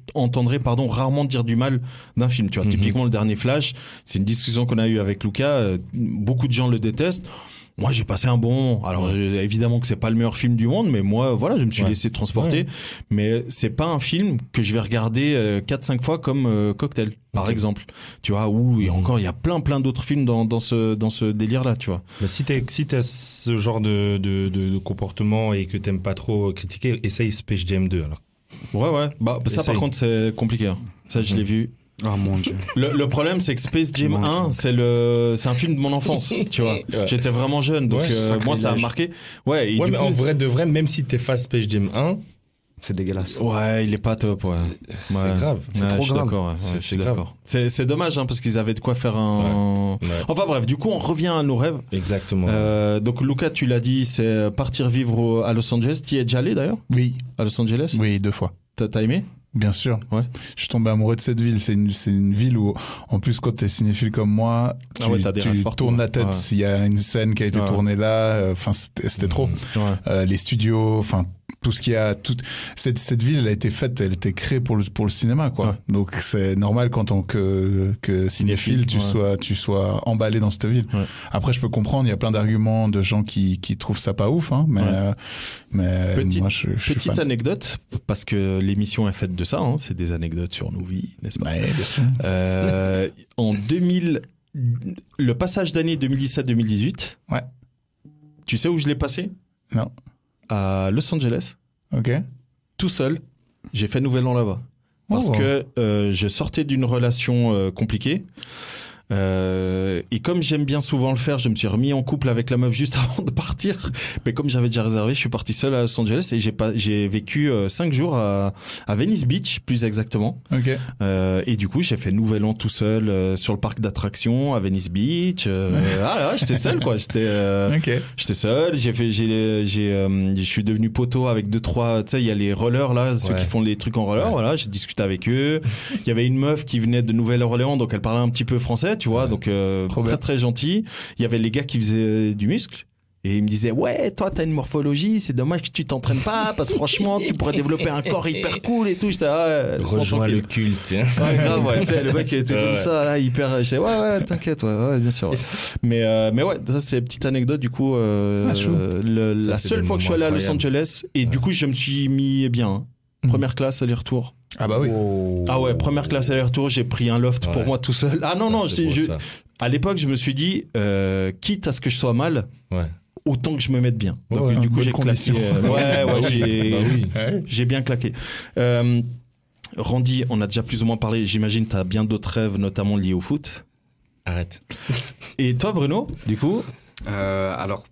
rarement dire du mal d'un film. Tu vois, typiquement le dernier Flash, c'est une discussion qu'on a eue avec Lucas. Beaucoup de gens le détestent. Moi, j'ai passé un bon moment. Alors, évidemment que c'est pas le meilleur film du monde, mais moi, voilà, je me suis laissé transporter. Mais c'est pas un film que je vais regarder 4-5 fois comme Cocktail, par exemple. Tu vois, où il y a plein d'autres films dans ce délire-là, tu vois. Mais si t'as ce genre de comportement et que t'aimes pas trop critiquer, essaye Space Jam 2, alors. Ouais. Bah, ça, par contre, c'est compliqué. Hein. Ça, je l'ai vu. Oh mon Dieu. Le problème, c'est que Space Jam 1, c'est un film de mon enfance, tu vois. J'étais vraiment jeune, donc moi, ça a marqué. Ouais, mais en vrai de vrai, même si t'es fan Space Jam 1, c'est dégueulasse. Ouais, il est pas top, C'est grave. C'est trop grave. C'est grave. C'est dommage, hein, parce qu'ils avaient de quoi faire un... Ouais. Enfin bref, du coup, on revient à nos rêves. Exactement. Donc, Lucas, tu l'as dit, c'est partir vivre à Los Angeles. T'y es déjà allé, d'ailleurs? Oui. À Los Angeles? Oui, 2 fois. T'as aimé? Bien sûr. Ouais. Je suis tombé amoureux de cette ville. C'est une ville où, en plus, quand t'es cinéphile comme moi, tu tournes la tête. S'il y a une scène qui a été tournée là, enfin, c'était trop. Les studios, enfin, tout ce qu'il y a, cette ville, elle a été faite, elle a été créée pour le cinéma, quoi. Ouais. Donc, c'est normal qu'en tant que cinéphile, tu sois emballé dans cette ville. Ouais. Après, je peux comprendre, il y a plein d'arguments de gens qui trouvent ça pas ouf, hein, mais moi, je suis petite anecdote, parce que l'émission est faite de ça, hein, c'est des anecdotes sur nos vies, n'est-ce pas? Ouais, bien sûr. En 2000, le passage d'année 2017-2018. Ouais. Tu sais où je l'ai passé? Non. À Los Angeles. Ok. Tout seul. J'ai fait Nouvel An là-bas. Parce que je sortais d'une relation compliquée. Et comme j'aime bien souvent le faire, je me suis remis en couple avec la meuf juste avant de partir. Mais comme j'avais déjà réservé, je suis parti seul à Los Angeles et j'ai vécu 5 jours à Venice Beach, plus exactement. Okay. Et du coup, j'ai fait Nouvel An tout seul sur le parc d'attractions à Venice Beach. J'étais seul, quoi. J'étais seul. Je suis devenu poteau avec 2-3. Tu sais, il y a les rollers là, ceux qui font les trucs en roller. Voilà, j'ai discuté avec eux. Il y avait une meuf qui venait de Nouvelle-Orléans, donc elle parlait un petit peu français. Tu vois, donc très très gentil. Il y avait les gars qui faisaient du muscle et ils me disaient ouais, toi t'as une morphologie, c'est dommage que tu t'entraînes pas parce que franchement tu pourrais développer un corps hyper cool et tout. J'étais rejoins le culte. Ouais, grave, tu sais, le mec était comme ça là, hyper. J'étais ouais, t'inquiète, ouais, bien sûr. Mais ouais, ça c'est une petite anecdote du coup. La seule fois que je suis allé à Los Angeles et du coup je me suis mis bien. Première classe aller-retour. Ah bah oui. Ah ouais, première classe aller-retour, j'ai pris un loft pour moi tout seul. Ah non, à l'époque, je me suis dit, quitte à ce que je sois mal, autant que je me mette bien. Donc du coup j'ai claqué. J'ai bien claqué. Randy, on a déjà plus ou moins parlé. J'imagine tu as bien d'autres rêves, notamment liés au foot. Arrête. Et toi, Bruno, du coup Alors,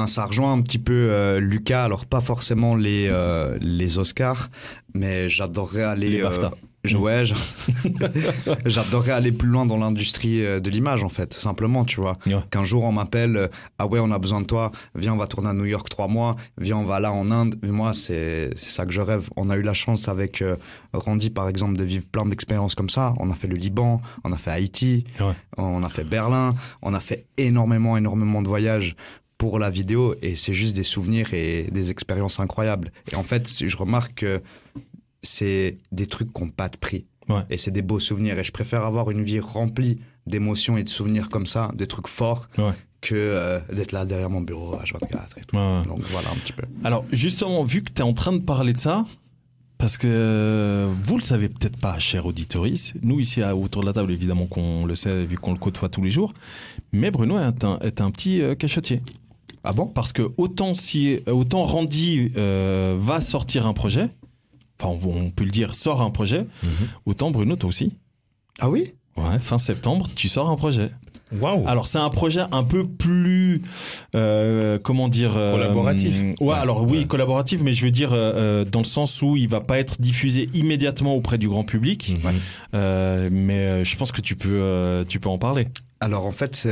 ça rejoint un petit peu Lucas. Alors, pas forcément les Oscars, mais j'adorerais aller... Les BAFTA. J'adorerais aller plus loin dans l'industrie de l'image, en fait, simplement, tu vois. Ouais. Qu'un jour, on m'appelle, ah ouais, on a besoin de toi, viens, on va tourner à New York 3 mois, viens, on va là en Inde. Mais moi, c'est ça que je rêve. On a eu la chance avec Randy, par exemple, de vivre plein d'expériences comme ça. On a fait le Liban, on a fait Haïti, on a fait Berlin, on a fait énormément de voyages pour la vidéo, et c'est juste des souvenirs et des expériences incroyables. Et en fait, je remarque que c'est des trucs qui n'ont pas de prix. Ouais. Et c'est des beaux souvenirs. Et je préfère avoir une vie remplie d'émotions et de souvenirs comme ça, des trucs forts, que d'être là derrière mon bureau à 24 et tout. Ouais. Donc voilà un petit peu. Alors justement, vu que tu es en train de parler de ça, parce que vous le savez peut-être pas, cher auditoris, nous ici autour de la table, évidemment qu'on le sait vu qu'on le côtoie tous les jours, mais Bruno est un petit cachotier. Ah bon? Parce que autant Randy va sortir un projet, enfin on peut le dire, sort un projet, autant Bruno toi aussi. Ah oui? Ouais, fin septembre, tu sors un projet. Waouh. Alors c'est un projet un peu plus comment dire collaboratif. Collaboratif, mais je veux dire dans le sens où il va pas être diffusé immédiatement auprès du grand public. Mais je pense que tu peux en parler. Alors en fait,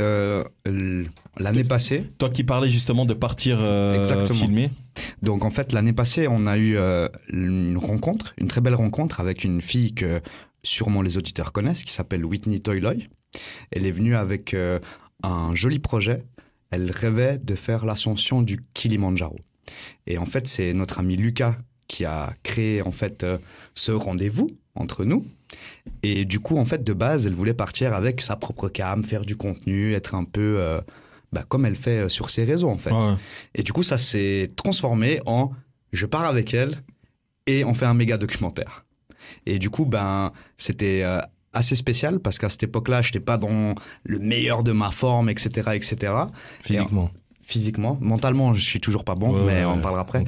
l'année passée... Toi qui parlais justement de partir filmer. Donc en fait, l'année passée, on a eu une très belle rencontre avec une fille que sûrement les auditeurs connaissent, qui s'appelle Whitney Toyloy. Elle est venue avec un joli projet. Elle rêvait de faire l'ascension du Kilimandjaro. Et en fait, c'est notre ami Lucas qui a créé en fait ce rendez-vous entre nous. Et du coup, en fait, de base, elle voulait partir avec sa propre cam, faire du contenu, être un peu comme elle fait sur ses réseaux, en fait. Ouais. Et du coup, ça s'est transformé en je pars avec elle et on fait un méga documentaire. Et du coup, c'était assez spécial parce qu'à cette époque-là, je n'étais pas dans le meilleur de ma forme, etc., etc. Physiquement, mentalement, je suis toujours pas bon, mais on en parlera après.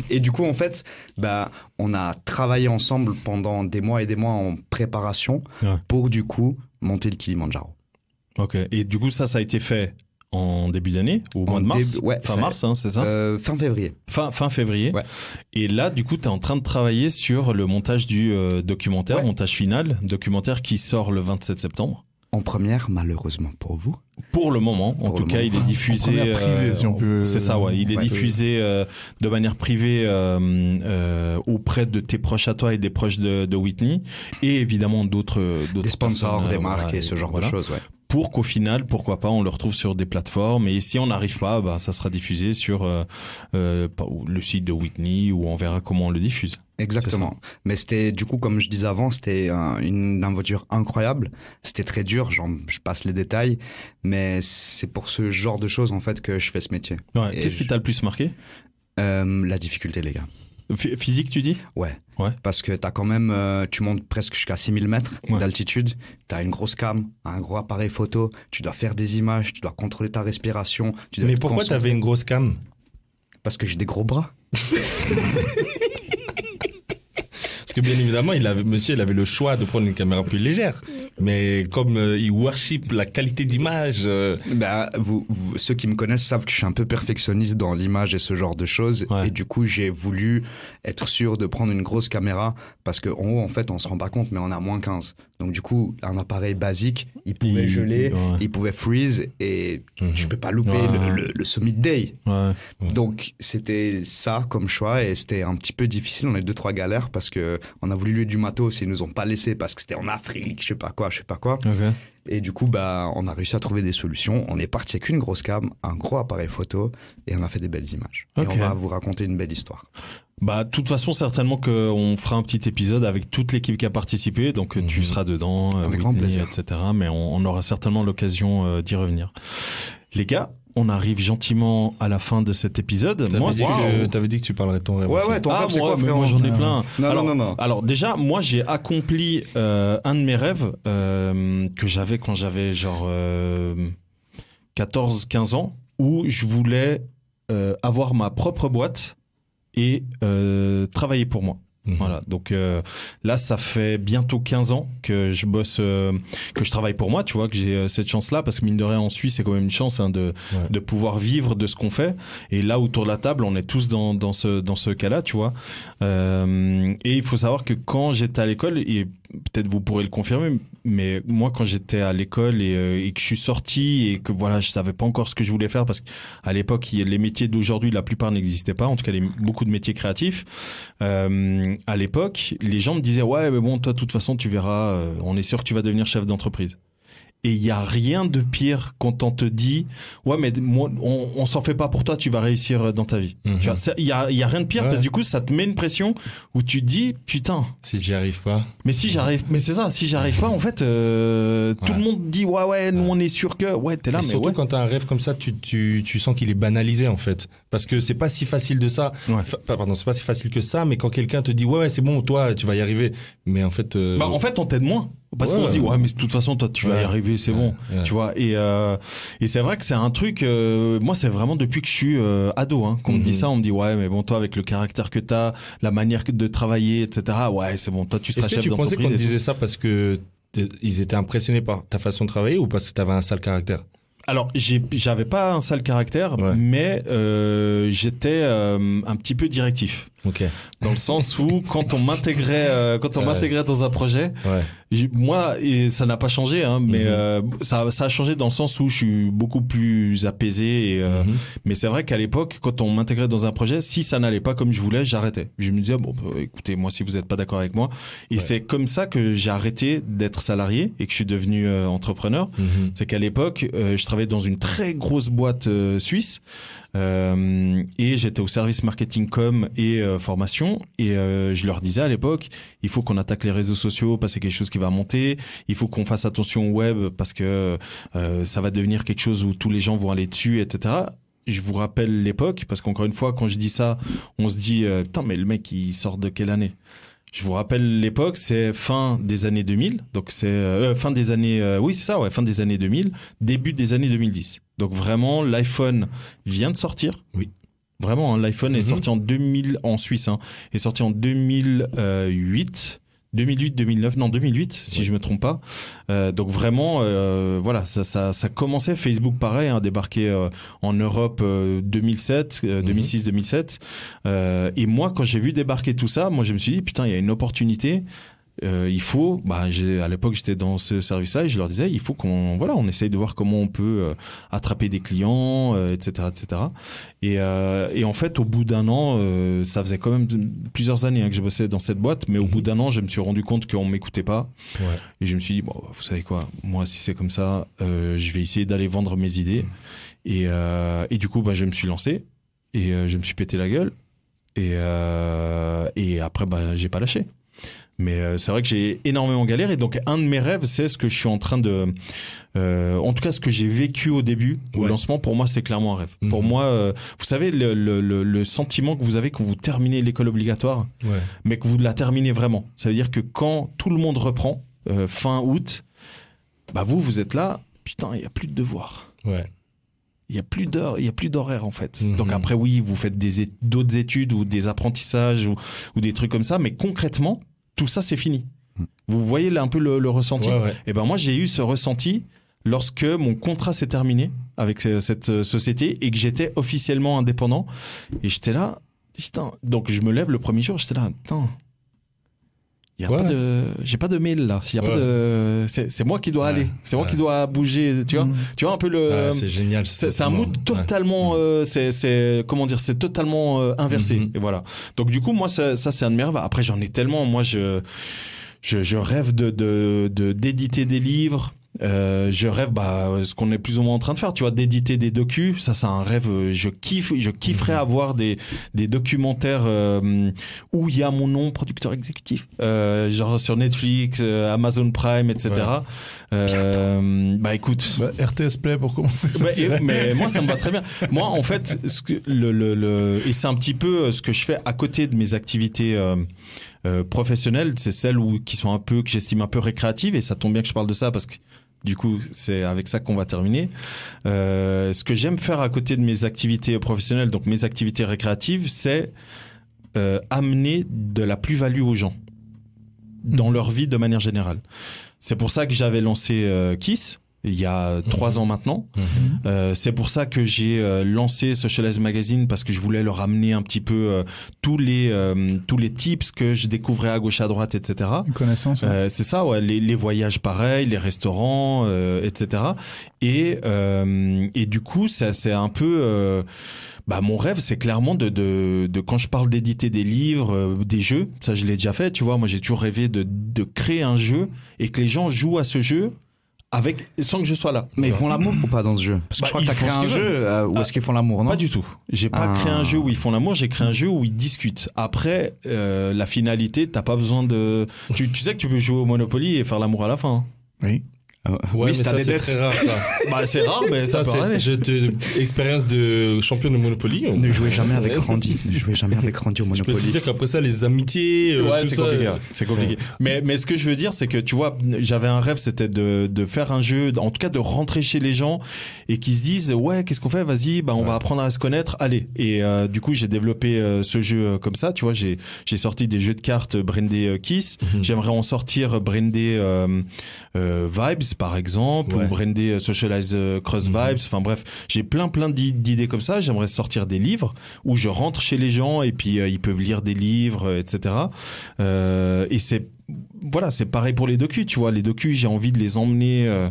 Et du coup, en fait, on a travaillé ensemble pendant des mois et des mois en préparation pour du coup monter le Kilimandjaro. Ok. Et du coup, ça a été fait en début d'année, au mois de mars. Fin mars, c'est ça? Fin février. Fin février. Ouais. Et là, du coup, tu es en train de travailler sur le montage du documentaire, montage final, documentaire qui sort le 27 septembre. En première, malheureusement pour vous. Pour le moment, en tout cas, il est diffusé. En privée, si on peut. C'est ça, ouais. Il est diffusé de manière privée auprès de tes proches à toi et des proches de Whitney, et évidemment d'autres des sponsors, des marques et ce genre de choses, ouais. Pour qu'au final, pourquoi pas, on le retrouve sur des plateformes. Et si on n'arrive pas, ça sera diffusé sur le site de Whitney, où on verra comment on le diffuse. Exactement. Mais c'était, du coup, comme je disais avant, c'était une aventure incroyable. C'était très dur, je passe les détails. Mais c'est pour ce genre de choses, en fait, que je fais ce métier. Ouais. Qu'est-ce qui t'a le plus marqué? La difficulté, les gars. Physique, tu dis? Ouais. Parce que t'as quand même, tu montes presque jusqu'à 6000 mètres d'altitude. T'as une grosse cam, un gros appareil photo. Tu dois faire des images, tu dois contrôler ta respiration. Mais pourquoi t'avais une grosse cam? Parce que j'ai des gros bras. Parce que bien évidemment, monsieur, il avait le choix de prendre une caméra plus légère. Mais comme il worship la qualité d'image... Ceux qui me connaissent savent que je suis un peu perfectionniste dans l'image et ce genre de choses. Ouais. Et du coup, j'ai voulu être sûr de prendre une grosse caméra parce qu'en haut, en fait, on se rend pas compte, mais on a moins 15. Donc du coup, un appareil basique, il pouvait geler, il pouvait freeze et je peux pas louper le Summit Day. Donc c'était ça comme choix et c'était un petit peu difficile. On a eu 2-3 galères parce que on a voulu lui du matos, ils nous ont pas laissé parce que c'était en Afrique, je sais pas quoi. Okay. Et du coup, on a réussi à trouver des solutions. On est parti avec une grosse cam, un gros appareil photo et on a fait des belles images. Okay. Et on va vous raconter une belle histoire. De toute façon, certainement qu'on fera un petit épisode avec toute l'équipe qui a participé, donc tu seras dedans, avec grand plaisir, etc. Mais on aura certainement l'occasion d'y revenir. Les gars, on arrive gentiment à la fin de cet épisode. T'avais dit que tu parlerais de ton rêve. Ouais, ton rêve, c'est quoi, frère? Moi, j'en ai plein. Non. Alors, déjà, moi, j'ai accompli un de mes rêves que j'avais quand j'avais 14-15 ans où je voulais avoir ma propre boîte et travailler pour moi. Voilà, donc là ça fait bientôt 15 ans que je bosse, que je travaille pour moi, tu vois, que j'ai cette chance-là, parce que mine de rien en Suisse c'est quand même une chance de pouvoir vivre de ce qu'on fait, et là autour de la table on est tous dans ce cas-là, tu vois, et il faut savoir que quand j'étais à l'école, et peut-être vous pourrez le confirmer, mais moi quand j'étais à l'école et que je suis sorti et que voilà, je savais pas encore ce que je voulais faire, parce qu'à l'époque les métiers d'aujourd'hui la plupart n'existaient pas, en tout cas beaucoup de métiers créatifs. À l'époque, les gens me disaient ouais mais bon toi de toute façon tu verras, on est sûr que tu vas devenir chef d'entreprise. Et il y a rien de pire quand on te dit ouais mais moi on s'en fait pas pour toi, tu vas réussir dans ta vie. Tu vois, il y a rien de pire, parce que du coup ça te met une pression où tu te dis putain, si j'y arrive pas. Mais si j'arrive, mais c'est ça, si j'arrive pas en fait tout le monde dit ouais nous on est sûr que t'es là, et mais surtout quand t'as un rêve comme ça, tu sens qu'il est banalisé en fait, parce que c'est pas si facile de ça. Pardon, c'est pas si facile que ça, mais quand quelqu'un te dit ouais c'est bon, toi tu vas y arriver, mais en fait en fait on t'aide moins. Parce qu'on se dit ouais mais de toute façon toi tu vas y arriver, c'est bon, tu vois, et c'est vrai que c'est un truc, moi c'est vraiment depuis que je suis ado qu'on me dit ça, on me dit ouais mais bon toi avec le caractère que t'as, la manière de travailler, etc., ouais c'est bon, toi tu seras chef d'entreprise. Est-ce que tu pensais qu'on te disait ça parce que ils étaient impressionnés par ta façon de travailler, ou parce que t'avais un sale caractère? Alors, j'avais pas un sale caractère, mais j'étais un petit peu directif. Ok. Dans le sens où quand on m'intégrait dans un projet, moi, et ça n'a pas changé, mais ça a changé dans le sens où je suis beaucoup plus apaisé. Et, mais c'est vrai qu'à l'époque, quand on m'intégrait dans un projet, si ça n'allait pas comme je voulais, j'arrêtais. Je me disais bon, écoutez, moi, si vous n'êtes pas d'accord avec moi, et c'est comme ça que j'ai arrêté d'être salarié et que je suis devenu entrepreneur. C'est qu'à l'époque, je travaillais dans une très grosse boîte suisse. Et j'étais au service marketing com et formation, et je leur disais à l'époque, il faut qu'on attaque les réseaux sociaux parce que c'est quelque chose qui va monter, il faut qu'on fasse attention au web parce que ça va devenir quelque chose où tous les gens vont aller dessus, etc. Je vous rappelle l'époque, parce qu'encore une fois quand je dis ça on se dit putain mais le mec il sort de quelle année? Je vous rappelle l'époque, c'est fin des années 2000, donc c'est fin des années fin des années 2000, début des années 2010. Donc vraiment l'iPhone vient de sortir. Oui. Vraiment l'iPhone est sorti en 2000 en Suisse, est sorti en 2008. 2008 si je me trompe pas. Donc vraiment voilà, ça commençait. Facebook pareil, a débarqué en Europe 2006-2007. Et moi quand j'ai vu débarquer tout ça, moi je me suis dit putain, il y a une opportunité. Il faut, à l'époque j'étais dans ce service-là et je leur disais il faut on essaye de voir comment on peut attraper des clients, etc. Et en fait au bout d'un an, ça faisait quand même plusieurs années que je bossais dans cette boîte, mais au bout d'un an je me suis rendu compte qu'on m'écoutait pas, et je me suis dit bon, vous savez quoi, moi si c'est comme ça, je vais essayer d'aller vendre mes idées, et du coup je me suis lancé et je me suis pété la gueule, et après j'ai pas lâché. Mais c'est vrai que j'ai énormément galéré. Donc un de mes rêves, c'est ce que je suis en train de, en tout cas ce que j'ai vécu au début, au lancement. Pour moi, c'est clairement un rêve. Pour moi, vous savez le sentiment que vous avez quand vous terminez l'école obligatoire, mais que vous la terminez vraiment. Ça veut dire que quand tout le monde reprend fin août, vous êtes là. Putain, il y a plus de devoirs. Il y a plus d'heures, il y a plus d'horaires en fait. Donc après oui, vous faites d'autres études ou des apprentissages ou des trucs comme ça, mais concrètement tout ça c'est fini. Vous voyez là un peu le ressenti. Et moi j'ai eu ce ressenti lorsque mon contrat s'est terminé avec cette société et que j'étais officiellement indépendant, et j'étais là, putain. Donc je me lève le premier jour, j'étais là, putain. Il y a pas de, j'ai pas de mail là. Il y a pas de, c'est moi qui dois aller. C'est moi qui dois bouger. Tu vois, tu vois un peu le. C'est génial. C'est un mood totalement. C'est comment dire, c'est totalement inversé. Et voilà. Donc du coup, moi, ça c'est un de mes rêves. Après, j'en ai tellement. Moi, je rêve d'éditer des livres. Je rêve ce qu'on est plus ou moins en train de faire, tu vois, d'éditer des docus. Ça c'est un rêve. Je kifferais avoir des documentaires où il y a mon nom, producteur exécutif, genre sur Netflix, Amazon Prime, etc. Écoute, RTS Play pour commencer. Mais moi ça me va très bien. Moi en fait et c'est un petit peu ce que je fais à côté de mes activités professionnelles, c'est celles qui sont que j'estime un peu récréatives, et ça tombe bien que je parle de ça parce que Du coup, c'est avec ça qu'on va terminer. Ce que j'aime faire à côté de mes activités professionnelles, donc mes activités récréatives, c'est amener de la plus-value aux gens dans leur vie de manière générale. C'est pour ça que j'avais lancé Kiss il y a 3 ans maintenant. C'est pour ça que j'ai lancé Socialize Magazine, parce que je voulais leur amener un petit peu tous les tips que je découvrais à gauche à droite, etc. Une connaissance. C'est ça, ouais, les voyages pareils, les restaurants, etc. Et du coup, c'est un peu mon rêve, c'est clairement de quand je parle d'éditer des livres, des jeux, ça je l'ai déjà fait, tu vois. Moi, j'ai toujours rêvé de créer un jeu et que les gens jouent à ce jeu sans que je sois là. Mais ils font l'amour ou pas dans ce jeu? Parce que je crois que t'as créé un jeu où est-ce qu'ils font l'amour, non? Pas du tout. J'ai pas créé un jeu où ils font l'amour, j'ai créé un jeu où ils discutent. Après, la finalité, t'as pas besoin de... Tu sais que tu peux jouer au Monopoly et faire l'amour à la fin. Hein. Oui. Ouais, mais ça c'est très rare, ça. C'est rare, mais ça peut arriver. Expérience de champion de Monopoly. Ne jouez jamais avec Randy. Ne jouez jamais avec Randy au Monopoly. Je peux te dire qu'après ça, les amitiés, tout c'est ça. Compliqué. C'est compliqué. Mais ce que je veux dire, c'est que, tu vois, j'avais un rêve, c'était de faire un jeu, en tout cas de rentrer chez les gens et qu'ils se disent, ouais, qu'est-ce qu'on fait? Vas-y, on va apprendre à se connaître. Allez. Et du coup, j'ai développé ce jeu comme ça. Tu vois, j'ai sorti des jeux de cartes brandés Kiss. J'aimerais en sortir brandés Vibes, par exemple. Ou brander Socialize Cross Vibes. Enfin bref, j'ai plein d'idées comme ça. J'aimerais sortir des livres où je rentre chez les gens et puis ils peuvent lire des livres, etc. Et c'est pareil pour les docus, tu vois. Les docus, j'ai envie de les emmener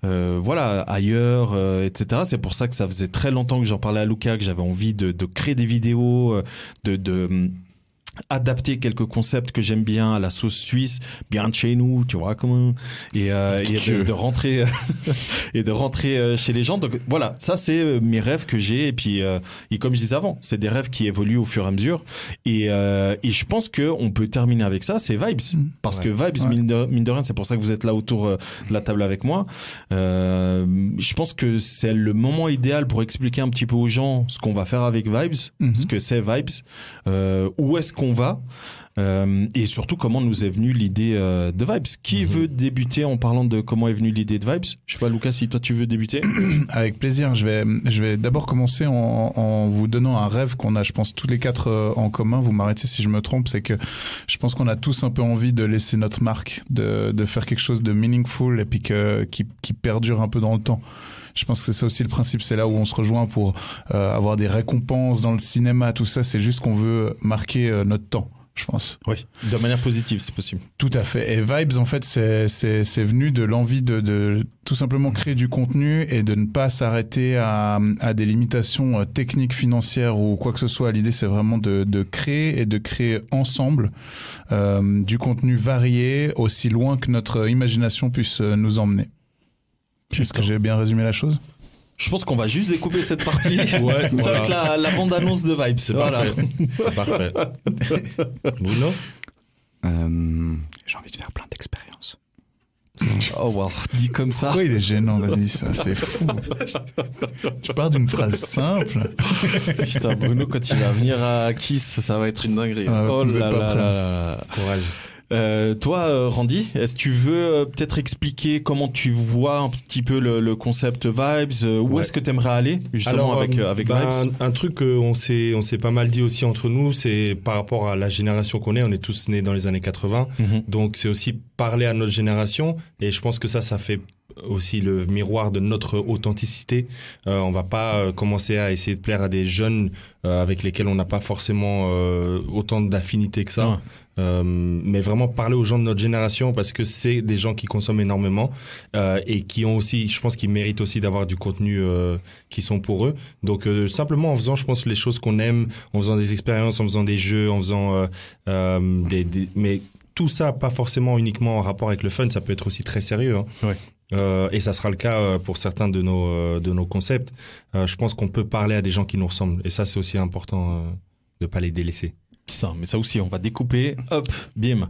ailleurs, etc. C'est pour ça que ça faisait très longtemps que j'en parlais à Luca, que j'avais envie de créer des vidéos, de adapter quelques concepts que j'aime bien à la sauce suisse, bien de chez nous, tu vois comment, et de rentrer et de rentrer chez les gens. Donc voilà, ça c'est mes rêves que j'ai, et puis et comme je disais avant, c'est des rêves qui évoluent au fur et à mesure, et je pense que on peut terminer avec ça, c'est Vibes, parce que Vibes, mine de rien, c'est pour ça que vous êtes là autour de la table avec moi. Je pense que c'est le moment idéal pour expliquer un petit peu aux gens ce qu'on va faire avec Vibes, ce que c'est Vibes, où est-ce qu'on va, et surtout comment nous est venue l'idée de Vibes. Qui veut débuter en parlant de comment est venue l'idée de Vibes? Je sais pas, Lucas, si toi tu veux débuter. Avec plaisir. Je vais d'abord commencer en vous donnant un rêve qu'on a, je pense, tous les 4 en commun. Vous m'arrêtez si je me trompe. C'est que je pense qu'on a tous un peu envie de laisser notre marque, de faire quelque chose de meaningful et puis qui perdure un peu dans le temps. Je pense que c'est ça aussi le principe, c'est là où on se rejoint pour avoir des récompenses dans le cinéma, tout ça, c'est juste qu'on veut marquer notre temps, je pense. Oui, de manière positive, c'est possible. Tout à fait. Et Vibes, en fait, c'est venu de l'envie de tout simplement créer du contenu et de ne pas s'arrêter à des limitations techniques, financières ou quoi que ce soit. L'idée, c'est vraiment de créer et de créer ensemble du contenu varié, aussi loin que notre imagination puisse nous emmener. Est-ce que j'ai bien résumé la chose? Je pense qu'on va juste découper cette partie. Ouais, ça va être la bande-annonce de Vibes. C'est parfait. Bruno? J'ai envie de faire plein d'expériences. Oh wow, dit comme ça. Pourquoi il est gênant? Vas-y, ça, c'est fou. Tu pars d'une phrase simple. Putain, Bruno, quand il va venir à Kiss, ça va être une dinguerie. Oh là là. Courage. Toi, Randy, est-ce que tu veux peut-être expliquer comment tu vois un petit peu le concept Vibes, où est-ce que tu aimerais aller justement avec Vibes? Un truc qu'on s'est pas mal dit aussi entre nous, c'est par rapport à la génération qu'on est. On est tous nés dans les années 80, donc c'est aussi parler à notre génération, et je pense que ça fait aussi le miroir de notre authenticité. On va pas commencer à essayer de plaire à des jeunes avec lesquels on n'a pas forcément autant d'affinité que ça. Mais vraiment parler aux gens de notre génération, parce que c'est des gens qui consomment énormément et qui ont aussi, je pense qu'ils méritent aussi d'avoir du contenu qui sont pour eux. Donc simplement en faisant, je pense, les choses qu'on aime, en faisant des expériences, en faisant des jeux, en faisant mais tout ça pas forcément uniquement en rapport avec le fun, ça peut être aussi très sérieux, hein. Ouais. Et ça sera le cas pour certains de nos concepts. Je pense qu'on peut parler à des gens qui nous ressemblent, et ça c'est aussi important de pas les délaisser. Ça, mais ça aussi on va découper, hop, bim.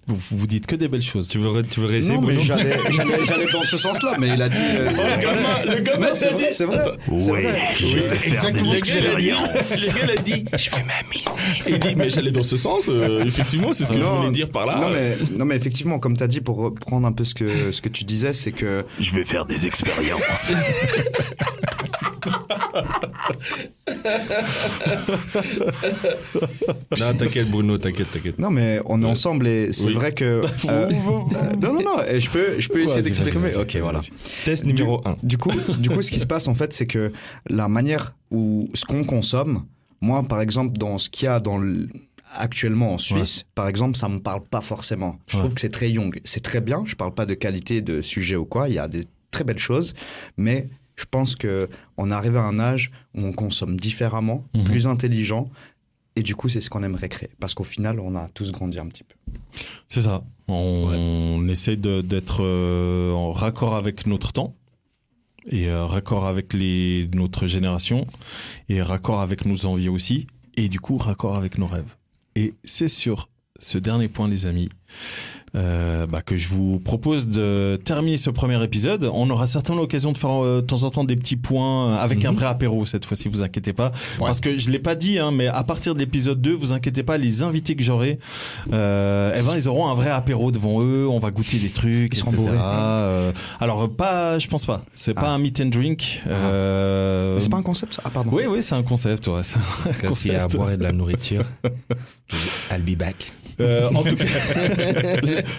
Vous dites que des belles choses. Tu veux réessayer? Non, mais j'allais dans ce sens-là, mais il a dit. Le gamin, c'est vrai. C'est vrai. C'est exactement ce que j'allais dire. Le gars a dit, je vais m'amuser. Il dit, mais j'allais dans ce sens. Effectivement, c'est ce que je voulais dire par là. Non, mais effectivement, comme tu as dit, pour reprendre un peu ce que tu disais, c'est que. Je vais faire des expériences. Non, t'inquiète Bruno, t'inquiète. Non, mais on est ensemble et c'est vrai que. Non, et je peux essayer d'exprimer. Ok, voilà. Test numéro 1. Du coup, ce qui se passe en fait, c'est que la manière où ce qu'on consomme, moi par exemple, dans ce qu'il y a actuellement en Suisse, par exemple, ça me parle pas forcément. Je trouve que c'est très young. C'est très bien. Je parle pas de qualité de sujet ou quoi. Il y a des très belles choses, mais je pense que on arrive à un âge où on consomme différemment, plus intelligent, et du coup, c'est ce qu'on aimerait créer. Parce qu'au final, on a tous grandi un petit peu. C'est ça. On essaie d'être en raccord avec notre temps, et raccord avec notre génération, et raccord avec nos envies aussi, et du coup, raccord avec nos rêves. Et c'est sur ce dernier point, les amis, que je vous propose de terminer ce premier épisode. On aura certainement l'occasion de faire de temps en temps des petits points avec un vrai apéro cette fois-ci, vous inquiétez pas. Parce que je l'ai pas dit, mais à partir de l'épisode 2, vous inquiétez pas, les invités que j'aurai, ils auront un vrai apéro devant eux, on va goûter des trucs, etc. Alors je pense pas. C'est pas un meet and drink. Mais c'est pas un concept, ça? Ah, pardon. Oui, c'est un concept, ouais. S'il y a à boire et de la nourriture, I'll be back. En tout cas,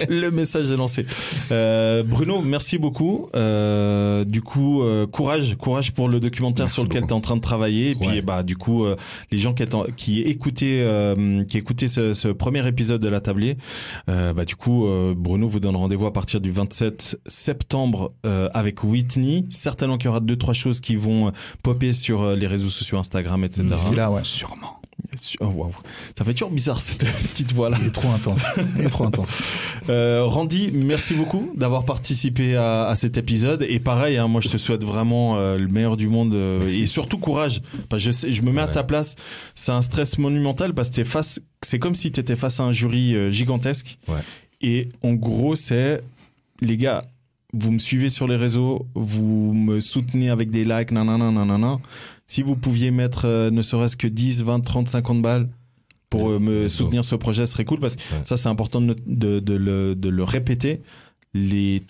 le message est lancé. Bruno, merci beaucoup. Courage pour le documentaire sur lequel tu es en train de travailler. Et puis, du coup, les gens qui écoutaient ce premier épisode de La Tablée, Bruno vous donne rendez-vous à partir du 27 septembre avec Whitney. Certainement qu'il y aura 2-3 choses qui vont popper sur les réseaux sociaux, Instagram, etc. D'ici là, sûrement. Oh, wow. Ça fait toujours bizarre cette petite voix là. Il est trop intense. Randy, merci beaucoup d'avoir participé à cet épisode. Et pareil, moi je te souhaite vraiment le meilleur du monde et surtout courage. Parce que je me mets à ta place. C'est un stress monumental parce que c'est comme si tu étais face à un jury gigantesque. Ouais. Et en gros, c'est les gars. Vous me suivez sur les réseaux, vous me soutenez avec des likes, nanana. Si vous pouviez mettre ne serait-ce que 10, 20, 30, 50 balles pour me soutenir ce projet, ce serait cool parce que ça, c'est important de le répéter.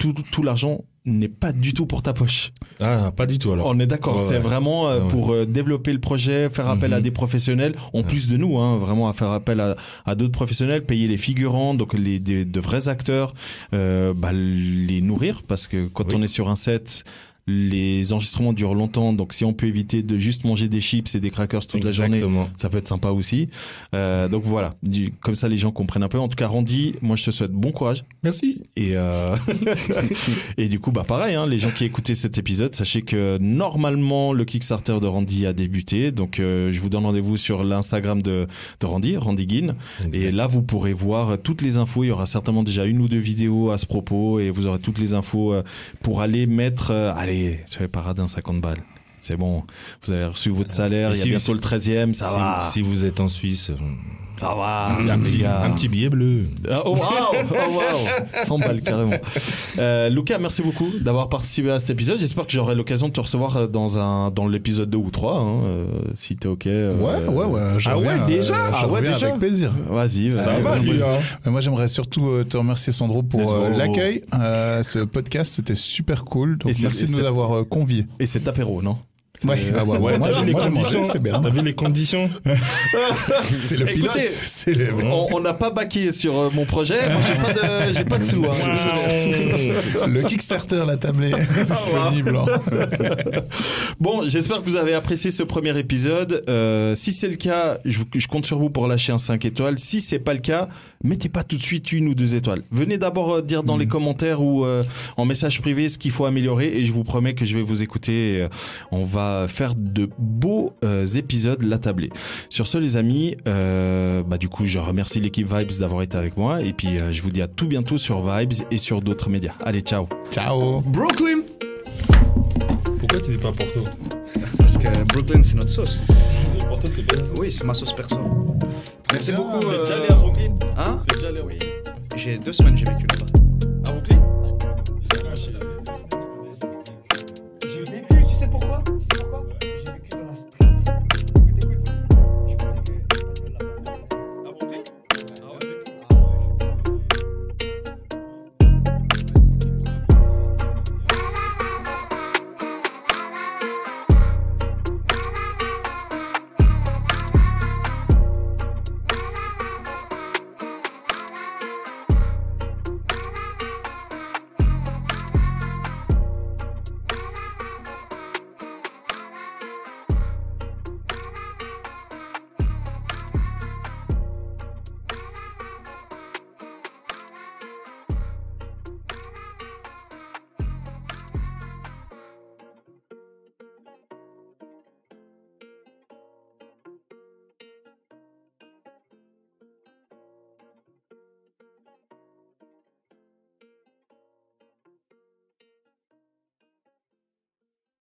Tout l'argent n'est pas du tout pour ta poche. Ah, pas du tout alors. On est d'accord. C'est vraiment pour développer le projet, faire appel à des professionnels, en plus de nous, vraiment à faire appel à d'autres professionnels, payer les figurants, donc de vrais acteurs, les nourrir parce que quand on est sur un set, les enregistrements durent longtemps, donc si on peut éviter de juste manger des chips et des crackers toute la journée, ça peut être sympa aussi. Donc voilà, comme ça les gens comprennent un peu. En tout cas, Randy, moi je te souhaite bon courage. Merci. Et du coup, pareil, les gens qui écoutaient cet épisode, sachez que normalement le Kickstarter de Randy a débuté, donc je vous donne rendez-vous sur l'Instagram de Randy Guin. Et là vous pourrez voir toutes les infos. Il y aura certainement déjà 1 ou 2 vidéos à ce propos et vous aurez toutes les infos pour aller mettre sur les paradins 50 balles. C'est bon. Vous avez reçu votre salaire. Il y a bientôt le 13e. Ça va. Si vous êtes en Suisse. Ça va. Un petit billet bleu. Oh wow. 100 balles carrément. Lucas, merci beaucoup d'avoir participé à cet épisode. J'espère que j'aurai l'occasion de te recevoir dans l'épisode 2 ou 3, si t'es ok. Ouais. Déjà avec plaisir. Vas-y. Ça va, moi, j'aimerais surtout te remercier, Sandro, pour l'accueil. Ce podcast, c'était super cool. Donc, merci de nous avoir conviés. Et cet apéro, non? Ouais, T'as vu les conditions? C'est le pilote. On n'a pas baqué sur mon projet. Moi, j'ai pas de sous. Le Kickstarter, La Tablée, disponible. Bon, j'espère que vous avez apprécié ce premier épisode. Si c'est le cas, je compte sur vous pour lâcher un 5 étoiles. Si c'est pas le cas, mettez pas tout de suite 1 ou 2 étoiles. Venez d'abord dire dans les commentaires ou en message privé ce qu'il faut améliorer et je vous promets que je vais vous écouter. On va faire de beaux épisodes La Tablée. Sur ce, les amis, du coup, je remercie l'équipe Vibes d'avoir été avec moi et puis je vous dis à tout bientôt sur Vibes et sur d'autres médias. Allez, ciao. Ciao. Brooklyn. Pourquoi tu dis pas Porto? Parce que Brooklyn, c'est notre sauce. Porto, c'est pas. Oui, c'est ma sauce perso. Merci beaucoup. T'es déjà allé à Brooklyn? Hein? T'es déjà allé, oui. J'ai 2 semaines, j'ai vécu là-bas. À Brooklyn? J'ai au début, tu sais pourquoi?